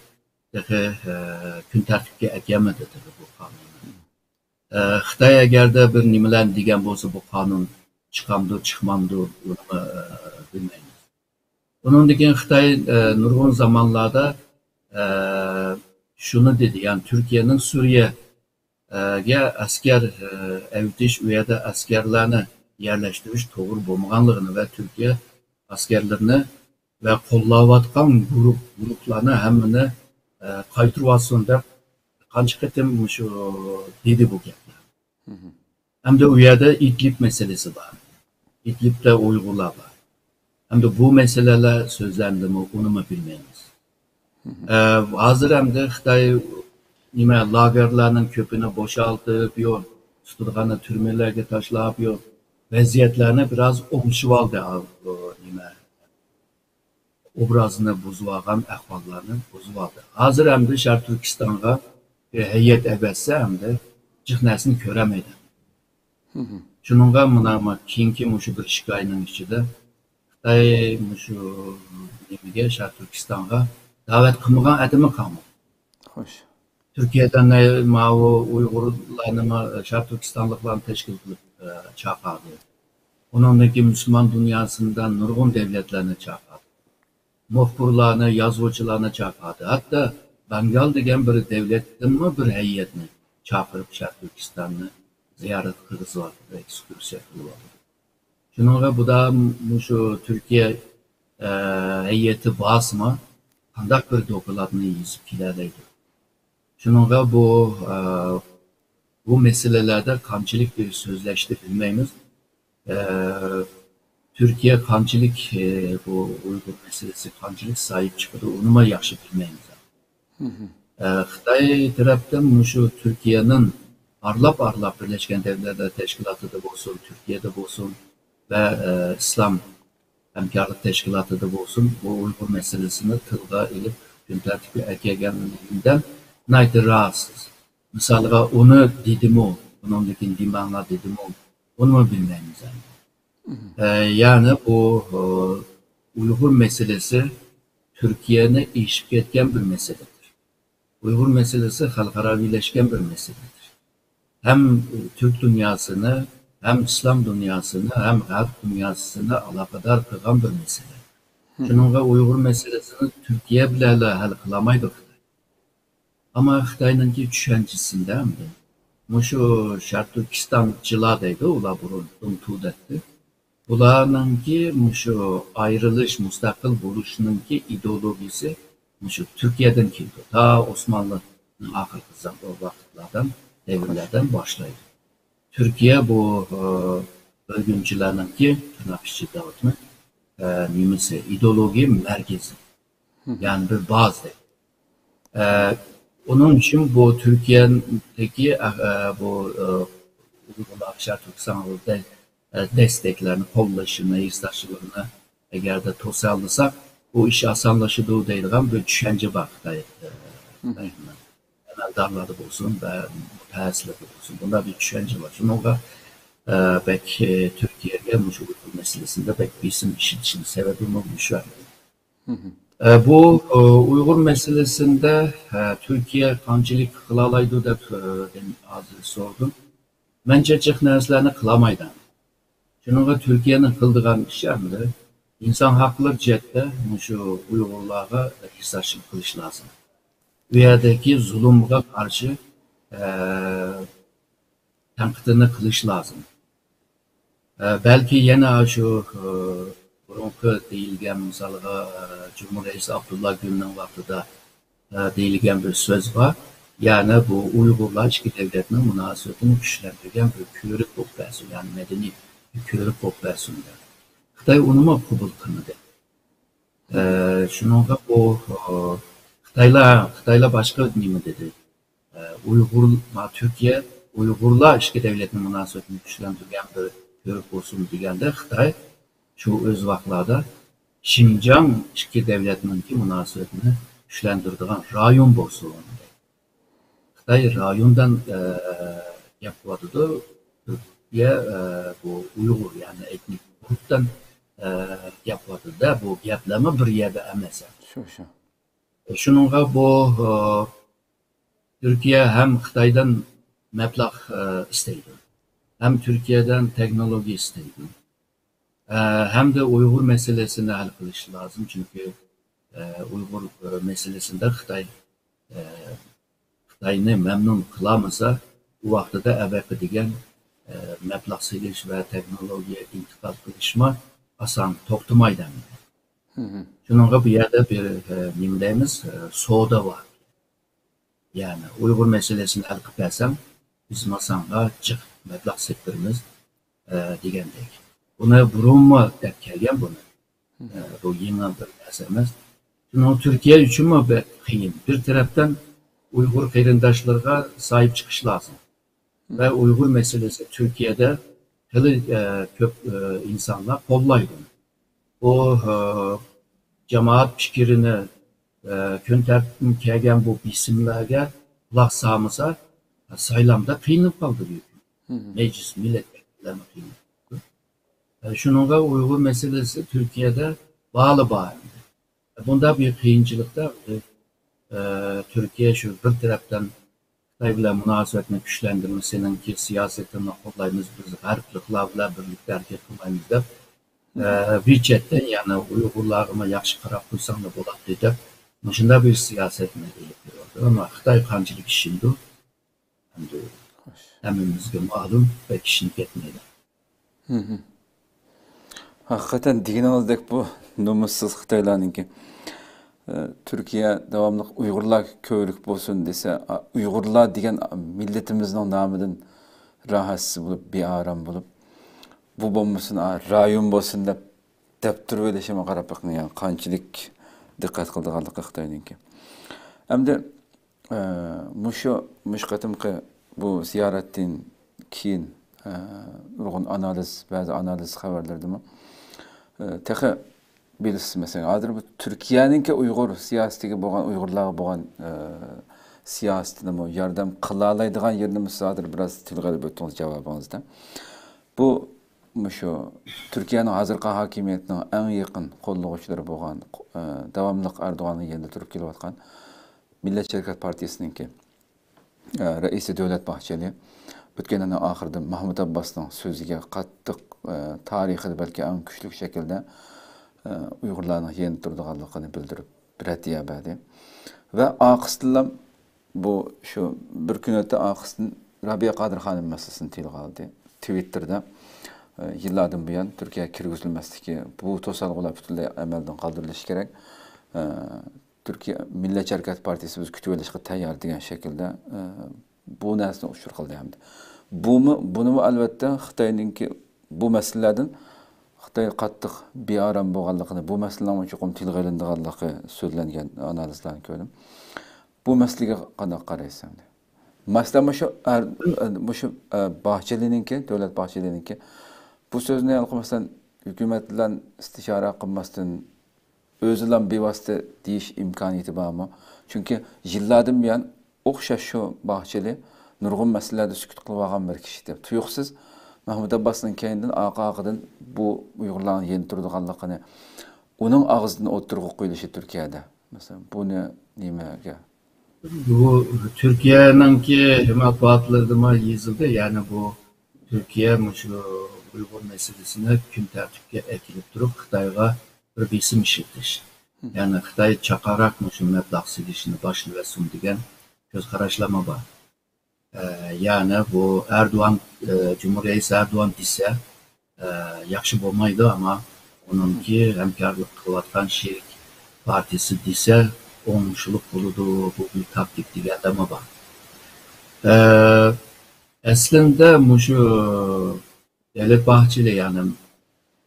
gün tertipke eklemedi bu kanunu. Xitoy agarda bir nimalarni degan bo'lsa bu qonun chiqamdi, chiqmamdi buni bilmaymiz. Bundan keyin Xitoy nurg'un zamonlarda şunu dedi, yani Türkiye'nin Suriye'ye asker evtiş, u yerda askerlarni yerleştirish to'g'ri bo'lmaganligini ve Türkiye askerlerini ve qo'llayotgan guruhlarni hammani qaytirib olsin deb qancha qatim shu dedi bu gaplar. Hem de u yerda İdlib meselesi var. İdlib'de Uygurlar var. Hem de bu meseleler sözlendi mi onu mu bilmeyimiz. Hazır hem de Xitay lagerlarının köpünü boşaltıp yok, tutilganı türmelerge taşlap yok, vaziyetlerini biraz omuşuvaldı obrazını buzvagan, ahvallarını buzvaldı. Hazır hem de Şark Türkistan'a heyet ebesse hem de cıhnasını köremeydi. Şununla mınama kinki muşu bir şikayının içinde Xitay muşu nemiga Şark Türkistan'a davet kılmagan adımı kalmadı. Hoş. Türkiye'den Uygurlarını, Şark Türkistanlıklarını teşkil kılıp çağırdı. Onundaki Müslüman dünyasından nurgun devletlerini çağırdı. Muhbirlarını, yazıcılarını çağırdı. Hatta Bengal degen bir devletin mi bir heyetini çağırıp Şark Türkistan'ı ziyaret kılgısı vardı, ekskursiya kılgısı vardı. Şununla bu da şu Türkiye heyeti basma, kandak bir dokularını yüzüp ilerleydi. Şununla bu meselelerde kamçılık bir sözleşti bilmeyimiz. Türkiye kamçılık bu Uygur meselesi kamçılık sahip çıkıdı. Onu mu yaxşı bilmeyimiz. Xitay taraftan şu Türkiye'nin arlap Birleşken Devletler Teşkilatı'da olsun, Türkiye'de olsun ve İslam Hemkarlık Teşkilatı'da olsun bu Uygur meselesini tılga edip gün tertibi erkeğenliğinden naydı rahatsız. Mesela onu dedim o, onundaki dimanla dedim o, onu mu bilmemiz yani bu Uygur meselesi Türkiye'ne eşlik etken bir meseledir. Uygur meselesi halkaravileşken bir meseledir. Hem Türk dünyasını, hem İslam dünyasını, hem Arap dünyasını alakadar kılan bir mesele. Şununla Uygur meselesini Türkiye bile hal kılamaydı. Ama Xitay'nınki düşüncesinde hem de şu Şark Türkistancılardaydı, ula burun tuğdetti. Bularınki şu ayrılış, müstakil buluşununki ideolojisi şu Türkiye'den kildi. Ta Osmanlı'nın ahırkı vakitlerden, devirlerden başlaydı. Türkiye bu bölgüncülerinki tırnak içi dağıtmak nimisi ideoloji merkezi. Yani bir bazı. Onun için bu Türkiye'deki bu Uygurlar Şark Türkistan'da desteklerini, kollaşını, istaşlarını eğer de tosallısak bu iş asanlaşıdığı değil ama bir düşünce var. Emeldarları olsun ve mütehassisleri olsun. Bunda bir düşünce var. Şununla belki Türkiye'ye Uygur meselesinde belki bizim için sebebi olmuş. Bu Uygur meselesinde Türkiye kancılık kılalaydı da azı sordum. Bence cihneslerini kılamaydı. Şununla Türkiye'nin kıldığın işlerinde insan hakları cihette şu Uygurlara hissasçılık kılış lazım. Üyedeki zulümüne karşı tenkitini kılış lazım. Belki yine şu burunku deyilgen mesela Cumhurreisi Abdullah Gül'ün vaktida deyilgen bir söz var. Yani bu Uygurlar iki devletinin münasebetini güçlendirgen bir körük operasyonu, yani medeni bir körük operasyonu. Xitay onu mu kabul kılmadı? Şununla bu Xitayla başka neymi dedi? Türkiye Uygurlar iki devletinin münasebetini güçlendirgen bir körük olsun degende Xitay şu öz vaxtlarda Şinjan iki devletinin ki münasebetini güçlendirdiğin rayon bolsun. Xitay rayondan yapıladı. Türkiye bu Uygur yani etnik gruptan yapıladı da bu yaplama bir yerde emese. Şununla bu Türkiye hem Xitay'dan meblağ isteydi. Hem Türkiye'den teknoloji isteydi. Hem de Uygur meselesini hal kılış lazım. Çünkü Uygur meselesinde Xitay'ını memnun kılamasa bu vaxtda da evvelki degen meblağ siliş ve teknolojiye intikal kılışma asan toktumaydı. Şununla bir yerde bir nimdeyimiz soğuda var. Yani Uygur meselesini hal kılarsam bizim asanla çık meblağ sektirimiz degendek. Buna burun mu dep kelgen bunu? Bu yeni bir narsa emas. Şunu Türkiye üçün mü kıyın? Bir taraftan Uygur kıyırdaşlarına sahip çıkış lazım. Ve Uygur meselesi Türkiye'de köp insanlar kollaydı. O cemaat fikrini köntertip kelgen bu isimlerge kulak sağmasa saylamda kıyınıp kaldı büyük. Meclis, milletvekillerine kıyınıp. Şununla Uygur meselesi Türkiye'de bağlı bağlı. Bunda bir kıyınçılıkta Türkiye şu bir taraftan Xitay bilen münasebetini güçlendirmesinin ki siyasetini kollayımız biz garipliklarla birlikte hareket kılmayımız dep bir çetten yani Uygurlarıma yaxşı qarab koysam da болады dep şunda bir siyasetini yapıyordu ama Xitay kancılık işinde hemimizge malum ve kişinin ketmeydi. Hakikaten diginimizdek bu numussuz Xitaylarınki. Türkiye devamlı Uygurlar köylük bolsun dese, Uygurlar degen milletimizin namıdan rahatsız bulup, bir aram bulup, bu bolmasın, rayon bolsun dep turib eleşime qarap bakın yani, kançilik dikkat kıldıqanlık Xitaylarınki. Hem de muş qatımki bu ziyaretin keyin urgun analiz, bazı analiz haberlerdi mi? Teqi bilisiz mesela. Adır bu Türkiye'ninki Uygur siyasetiga bo'lgan Uygurlarga bo'lgan siyasetini mi yardım kılalaydigan yerini mi adır biraz tilg'alib o'tdingiz javobingizda. Bu şu Türkiye'nin hazırki hakimiyetinin en yakın qo'llovchilari bo'lgan davomli Erdoğan'ın yerinde turib kelayotgan Milletçi Hareket Partiyasininki raisi Devlet Bahçeli o'tgan yilning oxirida Mahmud Abbasning so'ziga qattiq tarixida balki en kuchli şekilde Uygurlarning yeni turdiganligini bildirib biratiya berdi. Ve aqıstılam bu şu bir gün öte aqısın Rabia Qadir Xanim meselesini tilga aldı. Twitter'da yıllardan buyon Türkiye kirgizilmasligi, bu to'salg'ular butunlay amaldan qoldirilishi kerak. Türkiye Milliyetçi Hareket Partisi biz kütüp olishga tayyor degan shaklda bu narsani ushur qildi hamda. Bunu albatta Xitoyninki bu masalalardan Xitoy qattiq bearam bo'lganligini, bu masalalarni chuqur tilga olinganligi so'zlangan analizlarni ko'rdim. Bu masalaga qanday qaraysan? Masalan şu Bahçeli'ninki, Devlet Bahçeli'ninki bu sözünü alqımasdan hükümet bilan istişara qilmasdan özülan bevosita deyish imkoniyati bormi? Chunki yillardan buyon o'xshash shu Bahçeli nurg'un masalalarda sukut qilib olgan bir kishi deb tuyuqsiz Mahmud Abbas'ın kendinden aqaqıdan bu Uygurların yeni turdiganligini onun ağzından o'tirg'i qo'yilishi Türkiye'de. Mesela bu nimaga? Bu Türkiye'ninki matbuatlarında yazıldı. Yani bu Türkiye şu Uygur meselesine gün tertipke ekilip durup Xitayga bir besim işitiş. Yani Xitay çakarak şu meblag silişini başlayasın degan göz qarashlama var. Yani bu Erdoğan, Cumhuriyet Erdoğan dese yaxşı bo'lmaydi ama onunki hemkarlık kılatkan şerik partisi dese olmuşluk buludu, bu bir taktik degan adamı var. Aslında şu Devlet Bahçeli yani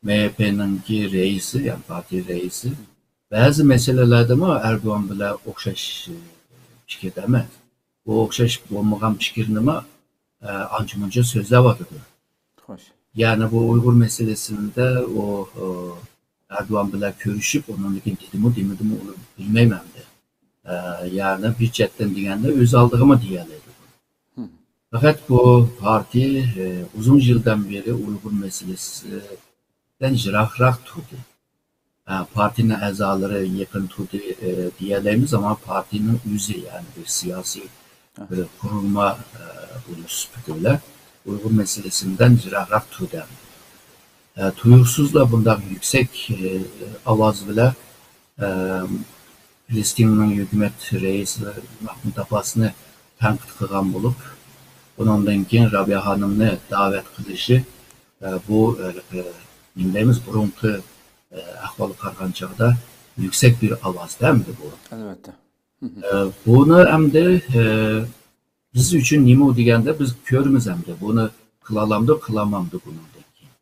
MHP'ninki reisi yani parti reisi bazı meselelerde mi Erdoğan bile okşaş fikir demez. Bu okşaş olmayan fikrini mi anca sözler vardı. Yani bu Uygur meselesinde o Erdoğan bile görüşüp onun dedi mi onu bilmem de. Yani bir chatten degende öz aldığımı diyelim. Fakat bu parti uzun yıldan beri Uygur meselesinden jirak tuttu. Partinin azaları yakın tuttu diyemeyiz ama partinin yüzü yani bir siyasi kurulma böyle Uygur meselesinden jirak tuttu. Tuyursuzla bundan yüksek avaz bile Filistin'in hükümet reisi Mahmud Abbas'ını tanqid qilgan bulup ondan keyin Rabia Hanım'ını davet qilishi bu neyimiz burunqi ahvol qargan chog'da yüksek bir avaz demdi bu. Elbette. Bunu hamda biz uchun nima deganda biz ko'rimiz hamda buni qilalamdi qilamamdi bundan keyin.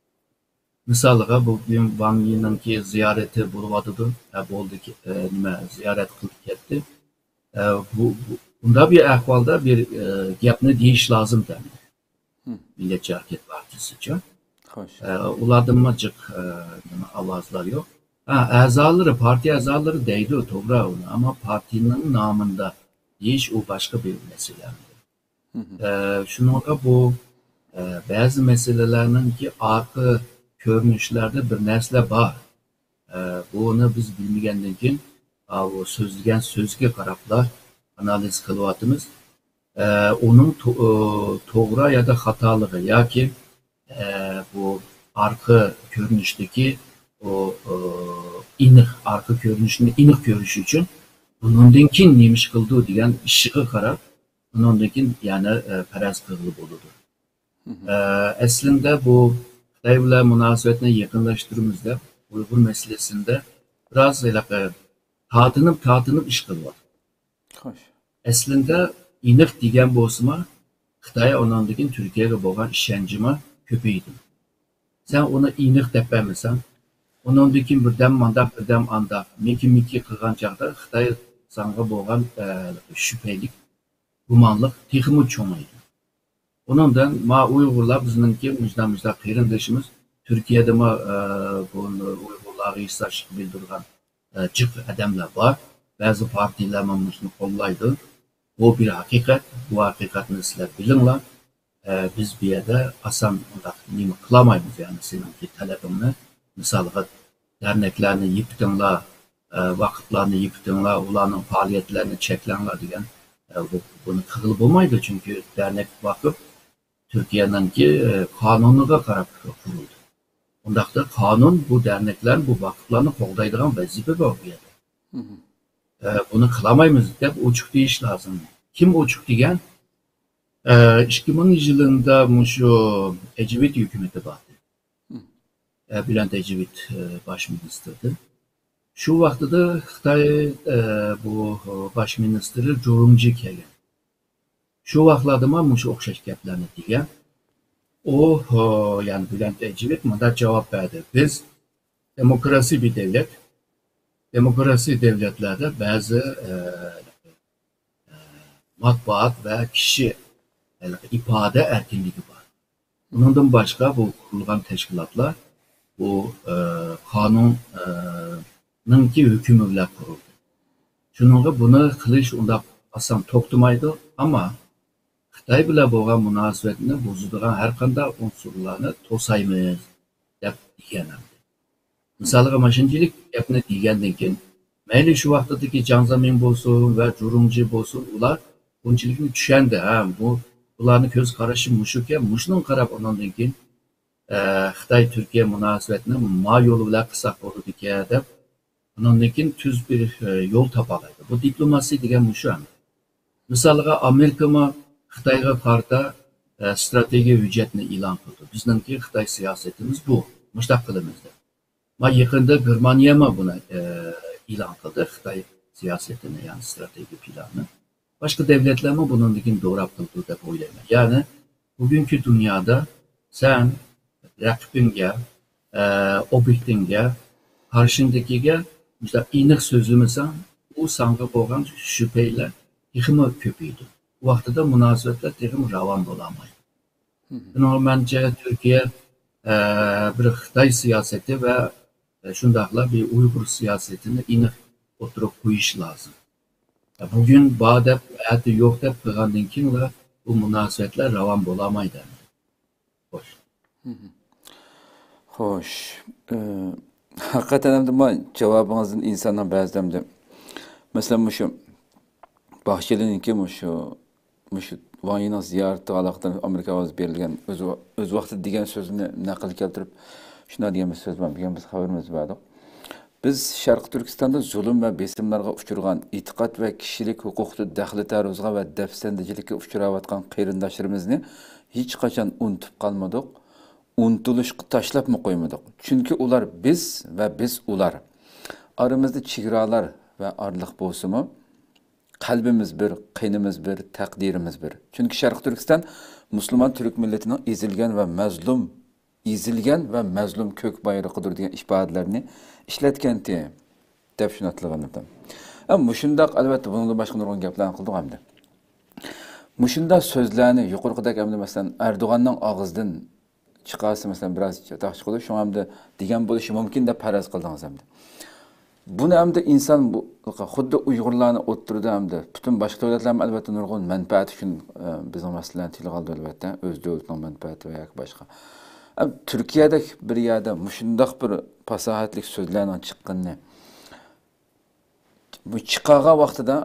Misalga bugün Wang Yi'ninki ziyareti buluvadıdı. Boldu ki nima ziyaret kılıp ketdi. Bunda bir ahvalda bir gapni deyish lozim da Milliyetçi Hareket Partisi'ce. Xo'sh. Ulardan jiq ovozlar yo'q. A'zolari, partiya a'zolari deydi to'g'ri uni, ammo partiyaning nomida deyish u boshqa bir masala. Shunga bu ba'zi masalalarninki orqa ko'rinishlarda bir narsa bor. Buni biz bilmagandan keyin bu so'zlagan so'zga qarabla analiz qilyapmiz. Onun to'g'ri ya da xatoligi yoki bu arka görünüşteki o iniq arka görünüşünü iniq görüş için bunundan kin neymiş kıldığı diyen işığı karab bunundan kin yani paraz kıllı boludur. Aslında bu Xitay bilan münasebetini yakınlaştırımızda Uygur meselesinde biraz tatınıp iş kılıyor. Xo'sh. Aslında iniq degan bo'lsa Xitoy ondan Türkiye'ye bo'lgan ishoncimi köpeydi. Sen ona iniq deb bermesen, ondan birden mandak birden anda miki qilgan chaqda Xitoy sanga bo'lgan şüphelik, gumanlık texmi cho'maydi. Ondan ma Uygurlar bizninki müjda qarindoshimiz Türkiye'de ma bunu Uygurlarga hissashiq bildirgan jiq adamlar var. Bazı partiler bunu qo'llaydi. Bu bir hakikat. Bu hakikatni sizlar bilinglar. Biz bir yerde asan nima qilmaymiz yani seninki talabimni. Misalga derneklarni yıptinglar, vakıflarni yıptinglar, ularning faoliyatlarini cheklanglar degan bunu qilib bo'lmaydi çünkü dernek vakıf Türkiye'ninki kanuniga qarab qurildi. Undaqda kanun bu dernekler, bu vakıflarni qo'llaydigan vazifa bor bu yerda. Bunu kılamayız deb ochiq deyish lazım. Kim ochiq degan? 2000 yılında şu Ecevit hükümeti vardı. Bülent Ecevit baş ministerdi. Şu vaqtida Xitoy bu baş ministri Jurumji kelgan. Şu vaqtlarda mana shu o'xshash gaplarni degan. O yani Bülent Ecevit bunda cevap verdi. Biz demokrasi bir devlet. Demokrasi devletlerde bazı matbuat ve kişi ifade erkinliği var. Bundan başka bu kurulgan teşkilatlar bu kanunun ki hükümüyle kuruldu. Şununla bunu kılış onda asan toktumaydı ama Xitay bilan bo'lgan munosabatni buzadigan har qanday unsurlarni to'saymiz deb degan. Misalga maşincilik gapni degandan keyin mayli shu vaqtdagi Jiang Zemin bo'lsin va Jurumji bo'lsin ular bunchilikni tushundi. Bu ularni ko'z qarashi mushukan, mushning qarab ondan keyin Xitoy Türkiye munosabatini ma yo'li bilan qilsak bo'ladi ekan deb ondan keyin tuz bir yo'l topalaydi. Bu diplomasiya degan mushu. Misalga Amerika Xitoyga qarta strategiya hujjatni e'lon qildi. Bizningki Xitoy siyosatimiz bu. Mushtaq qilamiz. Ma yaqinda Germaniya buni e'lon qildi, Xitoy siyosatini, yani strateji planını. Başka devletler bunun doğrab qildi deb o'ylayman. Yani bugünkü dünyada sen raqibinga, obyektinga, qarshingdagiga işte aniq so'zlamasan, u sanga bo'lgan shubhalar texmi ko'paydi. Bu vaqtida munosabatlar texmi ravon bo'lmaydi. Bence Türkiye bir Xitoy siyosati ve şundaqla bir Uygur siyasetini iniq oturup qo'yish lazım. Bugün bor deb, erta yo'q deb qilgandan keyin bu munosabatlar ravon bo'lamaydi. Xo'sh. Xo'sh. Haqiqatan ham men javobingizdan insondan ba'zida masalan shu Bahçeli'ninki shu Wang Yi'ning ziyarati alaqadan Amerika ovoz berilgan o'z vaqtida degan so'zni naql keltirib shuna degan bir so'z bilan biz xabarimiz berdi. Biz Sharq Turkistonda zulm ve besimlarga uchirgan, e'tiqod ve kişilik huquqni daxli taruzga ve dafsandichilikka uchrayotgan qarindoshlarimizni hech qachon unutib qolmadik. Unutilishga tashlab qo'ymadik. Chunki ular biz ve biz ular. Aramızda chegaralar ve arliq bo'lsa-mu, qalbimiz bir, qinimiz bir, taqdirimiz bir. Çünkü Sharq Turkiston Müslüman Türk milletinin ezilgan ve mazlum ezilgan ve mazlum kök bayrağıdır degan ifadelarni ishlatgandi deb shuni atlagandim. Ama shundoq albatta bundan boshqa nurg'un gaplarni qildik hamda. Mushunda so'zlarni yuqorqidagi hamda masalan Erdo'g'anning og'zidan chiqarsa masalan biroz chatoq chiqadi, shu hamda degan bo'lishi mumkin deb faraz qildingiz hamda. Buni hamda inson bu xuddi Uyg'urlarni o'ttirdi hamda butun boshqa davlatlar albatta nurg'un manfaat uchun bizning masalalarni tilga oldi albatta, o'z davlatining manfaati va yoki boshqa. Turkiyada bir yerda mushundoq bir fasohatli so'zlarning chiqqanini bu chiqargan vaqtida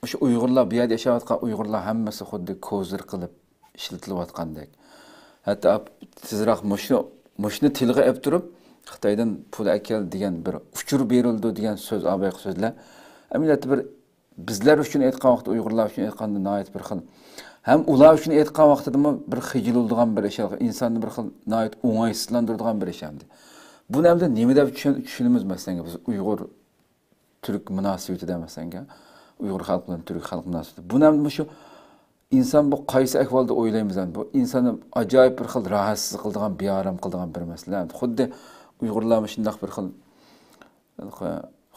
o'sha Uyg'urlar bu yerda yashayotgan Uyg'urlar hammasi xuddi ko'zir qilib ishlatilayotgandek. Hatto tezroq mushni tilga olib turib Xitoydan pul akal degan bir uchur berildi degan so'z abayq so'zlar. Amilati bir bizlar uchun aytgan vaqt Uyg'urlar uchun aytganda nihoyat bir xil hem ular uchun aytgan vaqtida bir xijiluldigan bir ish, insonni bir xil nihoyat o'ng'aysizlantiradigan bir ish hamdi. Buni hamda nima deb tushunamiz masalan biz Uyg'ur Türk munosabatida masalan Uyg'ur xalq bilan Türk xalq munosabati. Buni ham shu inson bu qaysi ahvolda o'ylaymiz ham bu insonni ajoyib bir xil rahatsiz qiladigan, beorom qiladigan bir masala. Xuddi Uyg'urlar shunday bir xil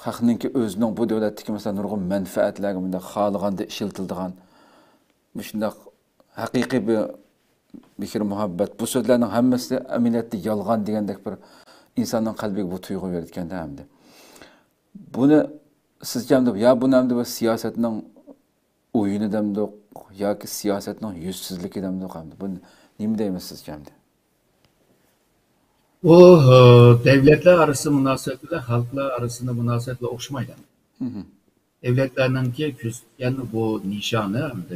xalqninki o'zining bu davlatdagi masalan nurg'un manfaatlarga bunda xohlaganda ishlatiladigan shunday haqiqiy bir mehr muhabbat bu so'zlarning hammasi amaliyotda yolg'on degandek bir insonning qalbiga bu tuyg'u veritganda hamda. Buni sizce hamda ya bu namda bu siyosetning o'yini demdi yoki siyosetning yuzsizligi demdi hamda. Buni nima deymiz sizce hamda? O devletler arası münasebetler halklar arasında münasebetler okşamaydı. Devletlerinki yani bu nişanı hamda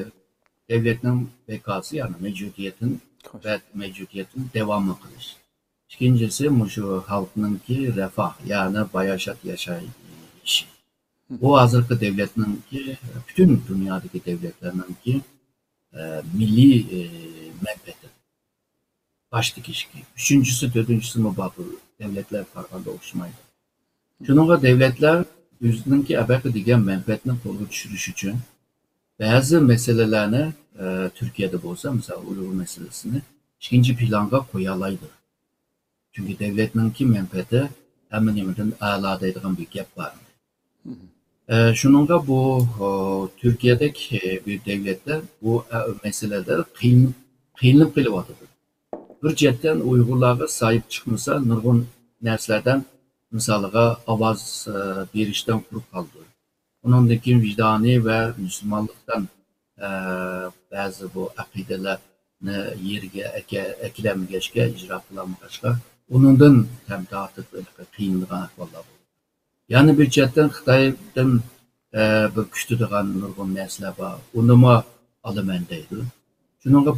devletin bekası yani mevcudiyetin devamlı kılış. İkincisi şu halkınınki refah yani bayaşat yaşayışı. Bu hazırki devletinki bütün dünyadaki devletlerinki milli menfaati. Baş dikişki. Üçüncüsü, dördüncüsü mübabı devletler farkında okşamaydı. Şununla devletler yüzününki ebeki digen menfaatini kolu düşürüş için bazı meselelerini Türkiye'de bolsa mesela Uygur meselesini ikinci planga koyalaydı. Çünkü devletinki menfaati hemen hemen aladaydıgan bir gap var. Şununla bu Türkiye'deki bir devletler bu meseleler kıyınlık bile vardır. Bir cidden Uygurlara sahip çıkmasa nurgun nerslerden misalıga avaz verişten kurup kaldı. Onundaki vicdani ve Müslümanlıktan bazı bu akidelerine yerge ekilenmegeçke icra kılanmageçke onundan hem dağıtıp kıyınlığa ahvallar oldu. Yani bir cidden Xitay'dan bir küçüldüğün nurgun nesler var. Onunla alımenteydi. Çünkü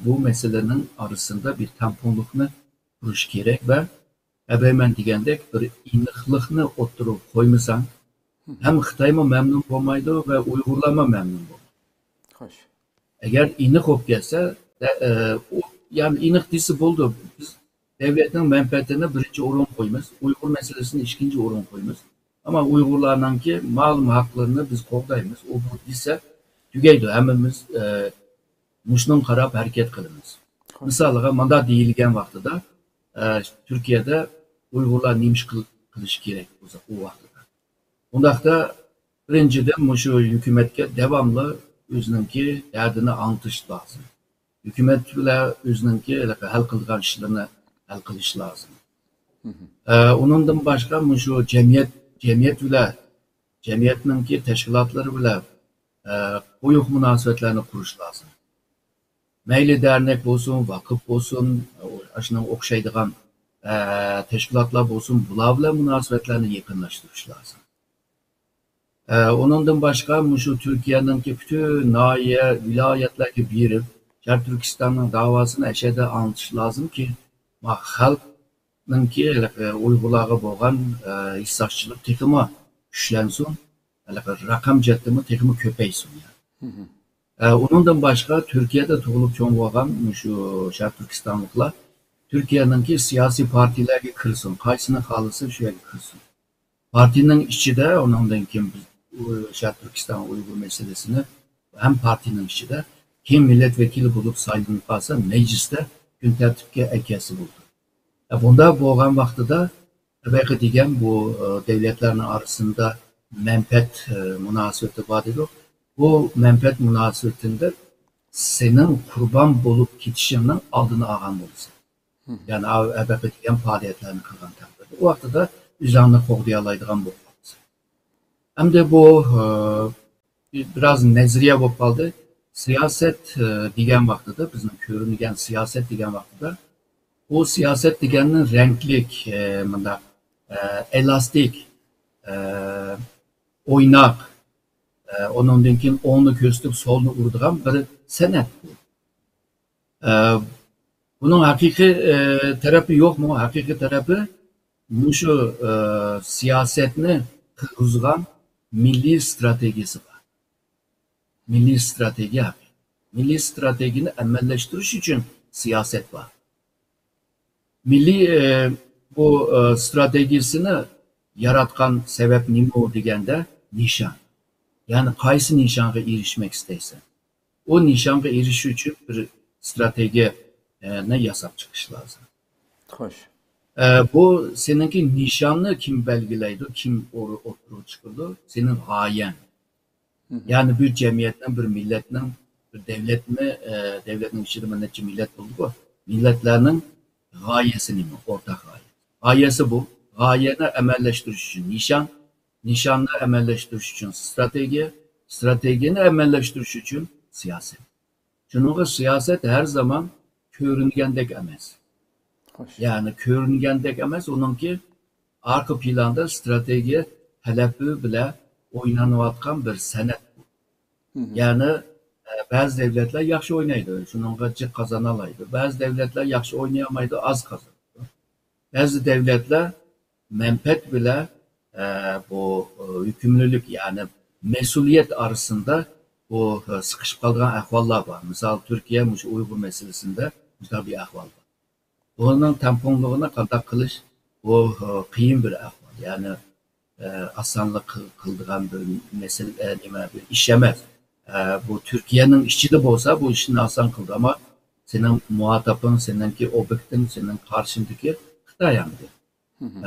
bu meselenin arasında bir tamponlukunu kuruş gerek ve hemen digendek bir inliklikini oturup koymasan hem Xitay mı memnun olmaydı ve Uygurlar mı memnun olmaydı. Eğer inik olup gelse yani inik disi buldu. Biz devletin menfaatine birinci orun koymuş. Uygur meselesini ikinci orun koymuş. Ama Uygurlarla ki malum haklarını biz kovdayımız. O bu dise tügeydi. Hemimiz muşnun karab hareket kılınız. Mesela manda değilgen vaxtıda Türkiye'de Uygurlar neymiş kılış gerek o vaxtıda. Ondaqda birinciden şu hükümetke devamlı özününki derdini anlatış lazım. Hükümet bile özününki hal kılgan işlerini hal kılış lazım. Onundan başka şu cemiyet bile cemiyetinki teşkilatları bile koyuk münasebetlerini kuruş lazım. Meyli dernek olsun, vakıf olsun, aşına okşaydıgan teşkilatlar olsun, bulavla münasebetlerini yakınlaştırış lazım. Onundan başka şu Türkiye'ninki bütün nahiye, vilayetlerki birip, Şer Türkistan'ın davasını eşede anlatış lazım ki, halkınki Uygurlarga bolgan hissasçılık tekimi güçlensin, rakam cettimi tekimi köpeysin. Onundan başka Türkiye'de tuğulup çoğunluğun şu Şer Türkistanlıklar Türkiye'ninki siyasi partilerge kırsın, kaysını halısı şöyle kırsın. Partinin içinde onundan kim Şer Türkistan Uygur meselesini hem partinin içinde kim milletvekili bulup saygın kalsa mecliste gün tertipke ekesi buldu. Bunda bo'lgan vaqtida belki degan bu devletlerin arasında menfaat münasebeti var dedi. Bu menfaat münasebetinde senin kurban bulup gitişinin adını ağam olsun. Yani belki degan faaliyetlerini kılgan takdirde. O vaqtida vicdanını qo'g'dayalaydigan bo'lib qolsa. Hamda bu biraz nezriye bo'lib qoldi. Siyaset degan vaqtida, bizning ko'ringan siyaset degan vaqtida o siyaset deganning renklik, bunda elastik, o'ynoq, ondan keyin o'ngni ko'rsatib solni uradigan bir san'at bu. Bunun haqiqiy tarafi yo'qmi? Haqiqiy tarafi şu siyasetni qurg'izgan milliy stratejisi var. Milliy strateji. Milliy stratejini amallashtirish uchun siyaset var. Milli bu stratejisini yaratgan sebep nima deganda nishon. Yani qaysi nishonga erishmek istaysan. O nishonga erishish uchun bir strateji ne yasab çıkış lazım. Hoş. Bu seninki nişanlı kim belgileydi, kim oturup çıkırdı? Senin gayen. Yani bir cemiyetten, bir milletten, bir devletin içinde neçe millet oldu bu. Milletlerinin gayesi mi? Ortak gaye. Gayesi bu. Gayeni emelleştiriş için nişan, nişanlı emelleştiriş için strateji, stratejini emelleştiriş için siyaset. Çünkü siyaset her zaman körüngəndək emas. Yani körüngəndək emas, onunki arka planda strateji tələbi bilə oynanıyatqan bir sənət bu. Yani bazı devletler yaxşı oynaydı, şununla kazanalaydı. Bazı devletler yaxşı oynayamaydı, az kazandı. Bazı devletler menfaat bilə bu yükümlülük, yani mesuliyet arasında bu sıkışıp kaldıran ahvallar var. Misal Türkiye Uygur meselesinde güzel bir ahval var. Bunun tamponluğuna kadar kılış o kıyım bir ahval. Yani asanlık kıldıran bir mesele, bir iş yemez. Bu Türkiye'nin işçi de olsa bu işini asan kıldı ama senin muhatapın, seninki objektin, senin karşındaki Xitay yandı.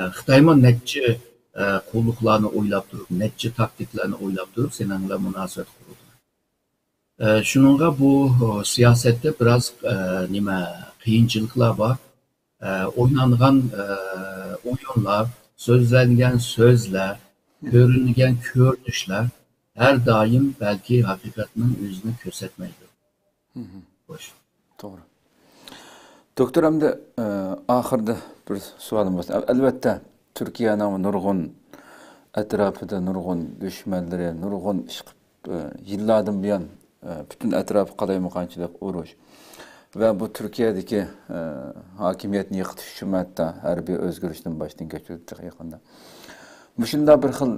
Xitay'ın netçi kolluklarını oylap durup, netçi taktiklerini oylap durup seninle münasebet kurdu. Şununla bu siyasette biraz kıyınçılıklar var. Oynanğan oyunlar, sözlengen sözler, görüngen görünüşler her daim belki hakikatinin yüzünü kösetmeydi. Hoş. Doğru. Doktor hamda ahırda bir sualım var. Elbette Türkiye'nin nurgun etrafında nurgun düşmanları, nurgun yıllardan bir yan bütün etrafı qalaymaganchilik urush ve bu Türkiye'deki hakimiyetni yıkıtış için hatta harbiy o'zgarishdan boshdan kechirdik yaqinda. Shunda bir xil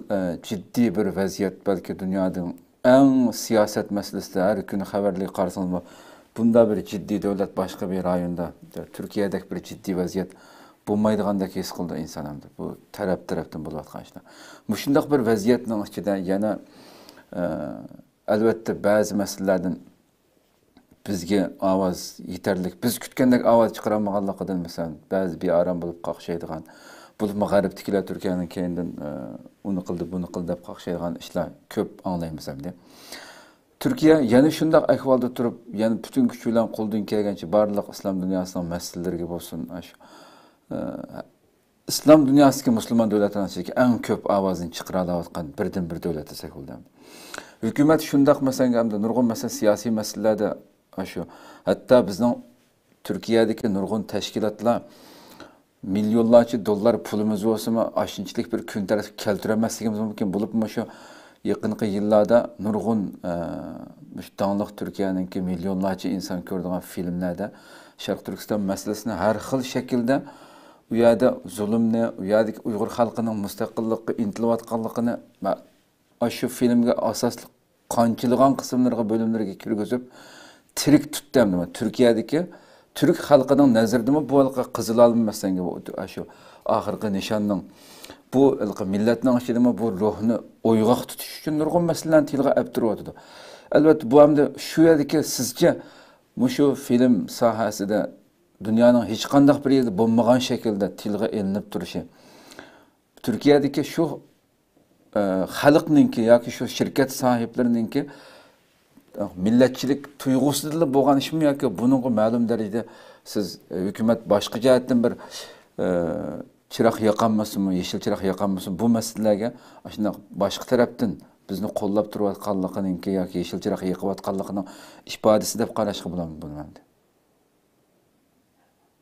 ciddi bir vaziyat, belki dünyanın en siyaset meselesinde her gün haberli qarsangiz bunda bir ciddi devlet başka bir rayonda Türkiye'deki bir ciddi vaziyat bo'lmaydigandek his qildi inson hamda bu tarafdan bo'layotgan ishlar. Shunday bir vaziyatning ichida yana albatta ba'zi masalalardan bizga ovoz yetarli, biz kutgandek ovoz chiqarolmaganligidan masalan ba'zi bearam bo'lib qaqshaydigan, bo'lib g'arbdagilar Turkiyaning keyindan uni qildi, buni qildi deb qaqshaydigan ishlar ko'p anglaymiz hamda. Türkiye yana shunday ahvolda turib, yana butun kuch bilan qo'ldan kelgancha barliq islom dunyosining mas'ullariga bo'lsin, islom dunyosidagi musulmon davlatlarning ichida eng ko'p ovozini chiqara olgan birdan bir davlat desak bo'ladi. Hukumat shunday masalan nurg'un masala siyosiy masalalarda shu hatto bizning Turkiyadagi nurg'un tashkilotlar milyonlarcha dollar pulimiz bo'lsa-mu, ashunchalik bir kun taraf keltirmasligimiz mumkin bo'libmi shu yaqinqi yillarda nurg'un müştanlıq Türkiye'ninki milyonlarca insan ko'rdigan filmlarda Sharq Turkiston masalasini har xil shaklda u yerda zulmni, u yerdagi Uyg'ur xalqining mustaqillikka intilayotganligini shu filmga asosli qanchilgan qismlarga bo'limlarga kirgizib tirik tutdimdi. Turkiyadagi Türk xalqining nazardimi bu halqa qizil olmasanga shu oxirgi nishonning bu millatning ichidami bu ruhni o'yg'oq tutish uchun nurg'un masalalarni tilga olib turyapti. Albatta bu hamda shu yerdagi sizcha shu film sohasida dünyanın hech qandaq bir yerdə bo'lmagan şəkildə tilgə elinib duruşu. Türkiyədəki şu xalqninki yoki şu şirket sahiplerininki milletçilik tuyg'usida bo'lgan ishmi yoki buningga ma'lum darajada siz hukumat boshqa jihatdan bir chiroq yoqolmasinmi, yeshil chiroq yoqolmasin bu masalalarga shunday boshqa tarafdan bizni qo'llab turayotganligininki yoki yeshil chiroq yoqayotganligining ifodasi deb qarashga bo'ladimi buni?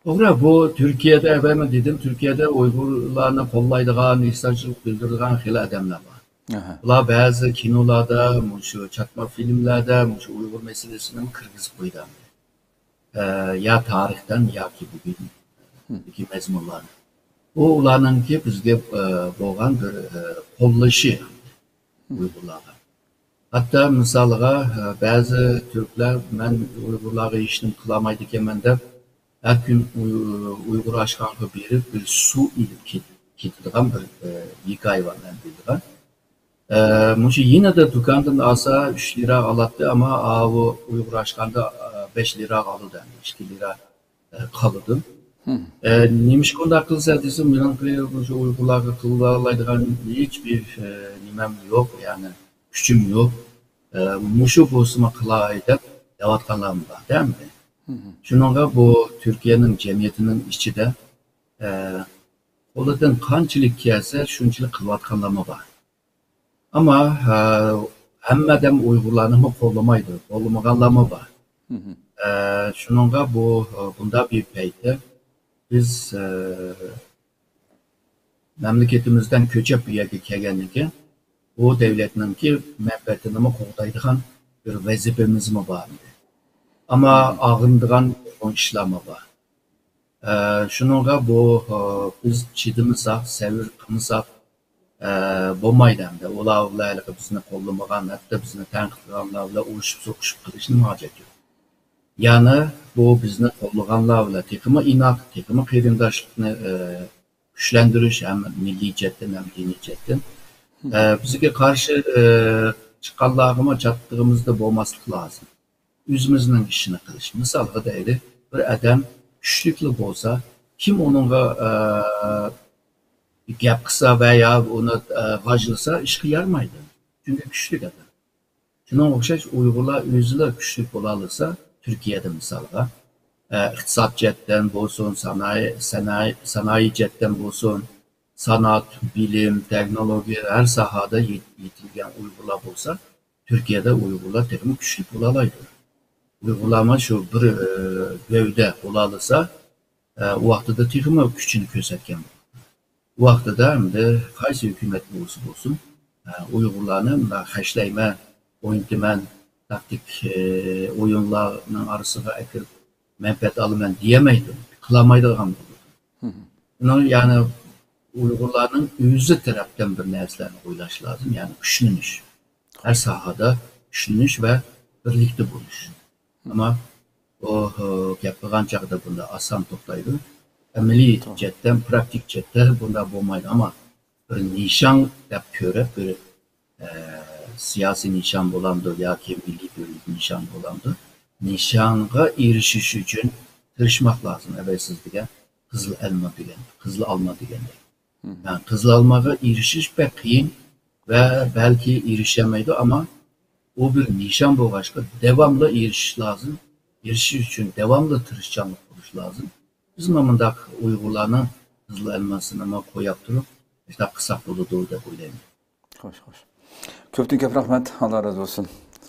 Doğru, bu Türkiye'de efendim dedim, Türkiye'de Uygurlarını kollaydıgan, ihtiyaççılık bildirdiğin hile adamlar var. Ular bazı kinolarda, şu çatma filmlerde, şu Uygur meselesinin kırgız koydan. Ya tarihten ya ki bugün iki mezmunlar. O ularının ki bizge boğan bir kollayışı Uygurlara. Hatta misalga bazı Türkler ben Uygurlara işini kılamaydıken ben de her gün Uygur aşkına berip bir su ilip ketadigan bir hikaye var ben bildiğim. Muşu yine de dükkandan alsa 3 lira alattı ama o Uygur aşkında 5 lira aldı, 2 lira kalıdı. Neymiş konuda kılsa desem, benim Uygurlarga kılalaydigan hiçbir nimem yok, yani gücüm yok. Muşu bozma kılaydı, yavatkanlarım var, değil mi? Şununla bu Türkiye'nin cemiyetinin içinde oladan kançılık gelse şunçılık kılatkanlama var. Ama hemmeden Uygurlarını kollamaydı, kollamaganlama var. Şununla bunda bir peyde biz memleketimizden köçep bir yerge kelgenligi o devletinin ki menfaatini qoğdaydıgan bir vazifemiz mi var? Ama ağındıgan işlemi var. Şununla bu biz çidimizak, sevir kımızak bo'lmaydi hamda. Ularla bizni qo'llamagan, hatto bizni tanqidlaganlarla urushib so'qishib qilishning hojati yo'q. Ya'ni bu bizni qo'llaganlar bilan texmi inoq, texmi qarindoshlikni kuchlantirish ham milliy jihatdan ham diniy jihatdan bizga qarshi chiqqanlarga chattig'imizda bo'lmaslik lozim. O'zimizning ishini qilish. Misolga deylik, bir odam kuchli bo'lsa, kim onunla gap qilsa veya onu g'ajlasa ishga yarmaydi. Çünkü kuchli odam. Shunga o'xshash Uyg'urlar o'zlari kuchli bo'la olsa, Turkiyada misolga iqtisod jihatdan bo'lsin, sanoat jihatdan bo'lsin, sanat, bilim, teknologiya her sahada yetilgan Uyg'urlar bo'lsa, Turkiyada Uyg'urlar texmi kuchli bo'la oladi. Uyg'urlar shu bir gövde bo'la olsa, u vaqtida texmi kuchini ko'rsatgan. Bu vaqtida hamda qaysi hukumat bo'lsin, Uyg'urlarni hashlayman, o'yintiman, taktik o'yinlarning orasiga akirib manfaat olaman deyamaydi, qilmaydigan bo'ladi. Yani Uyg'urlarning o'zi tarafdan bir narsalarni o'ylash lozim, ya'ni kuchlanish. Her sahada kuchlanish va birlikda bo'lish. Ama o gap qilgan chaqda bunda oson to'xtaydi. Ameliy jihatdan, praktik jihatdan bunda bo'lmaydi, ama bir nishon deb ko'rib, bir siyosiy nishon bo'lamdi yoki milliy birlik nishon bo'lamdi. Nishonga erishish uchun tirishmoq lozim. Siz degan qizil olma degandek. Yani qizil olmaga erishish pek qiyin ve belki erişemeydi, ama o bir nişan bo'lg'achqa devamlı erishish lazım. Erishish uchun devamlı tirishchanlik bo'lish lazım. Biz mamındak Uygurlarning qizil elmasini qo'yib turib, işte qilsak bo'ladi deb o'ylayman. Xo'sh. Ko'pdan ko'p rahmat. Allah razı olsun.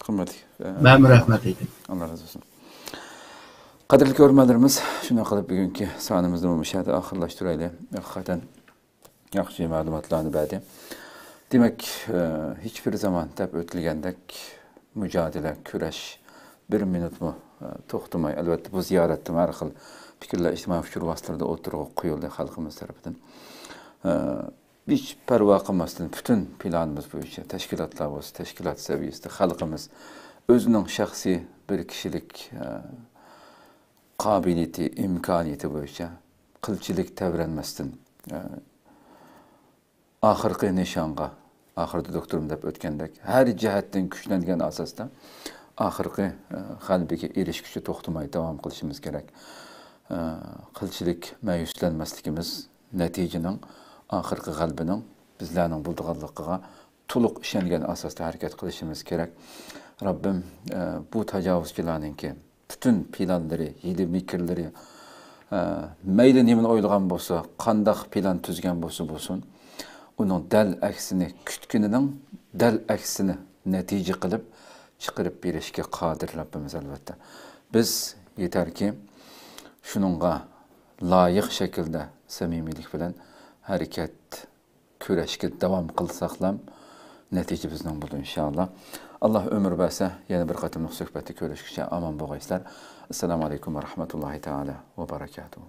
Qimmatli. Men rahmat aytaman. Allah razı olsun. Qadrli ko'ruvchilarimiz, shunday qilib bugungi sonimizni mushada oxirlashtiraylik. Haqiqatan yaxshi ma'lumotlarni berdi. Demek hiçbir zaman deb o'tilgandek mücadele, kurash bir minut mu to'xtamay, albatta bu ziyoratda har xil fikrlar ijtimoiy fikr vositalarida o'tirib qo'yildi xalqimiz tarafidan. Hiç parvo qilmasdan bütün planımız bo'yicha tashkilotlar bo'lsa, tashkilot saviyasida xalqimiz o'zining shaxsiy bir kishilik qobiliyati, imkoniyati bo'yicha qilchilik tavranmasdan oxirgi nishonga, oxirda doktorim deb o'tgandek har jihatdan kuchlangan asosda oxirgi g'alabaga erishishga to'xtamay davom qilishimiz kerak. qilchilik ma'yuslanmasligimiz natijaning oxirgi g'albining bizlarning bo'ldiganligiga to'liq ishongan asosda harakat qilishimiz kerak. Rabbim bu tajovuzchilarningki bütün planları, hili mikirleri, mayli nimani o'ylagan bo'lsa, qandaq plan tuzgan bo'lsin, uning dal aksini kutganining dal aksini natija qilib chiqarib berishga qodir Rabbimiz albatta. Biz yetarki shuningga loyiq shaklda samimiylik bilan harakat kurashga davom qilsaqlam natija bizning bo'ladi inshaalloh. Allah ömür verse yeni bir katımlık sohbeti görüşürüz. Aman bu gayslar. Esselamu Aleyküm ve Rahmetullahi Teala ve Berekatuhu.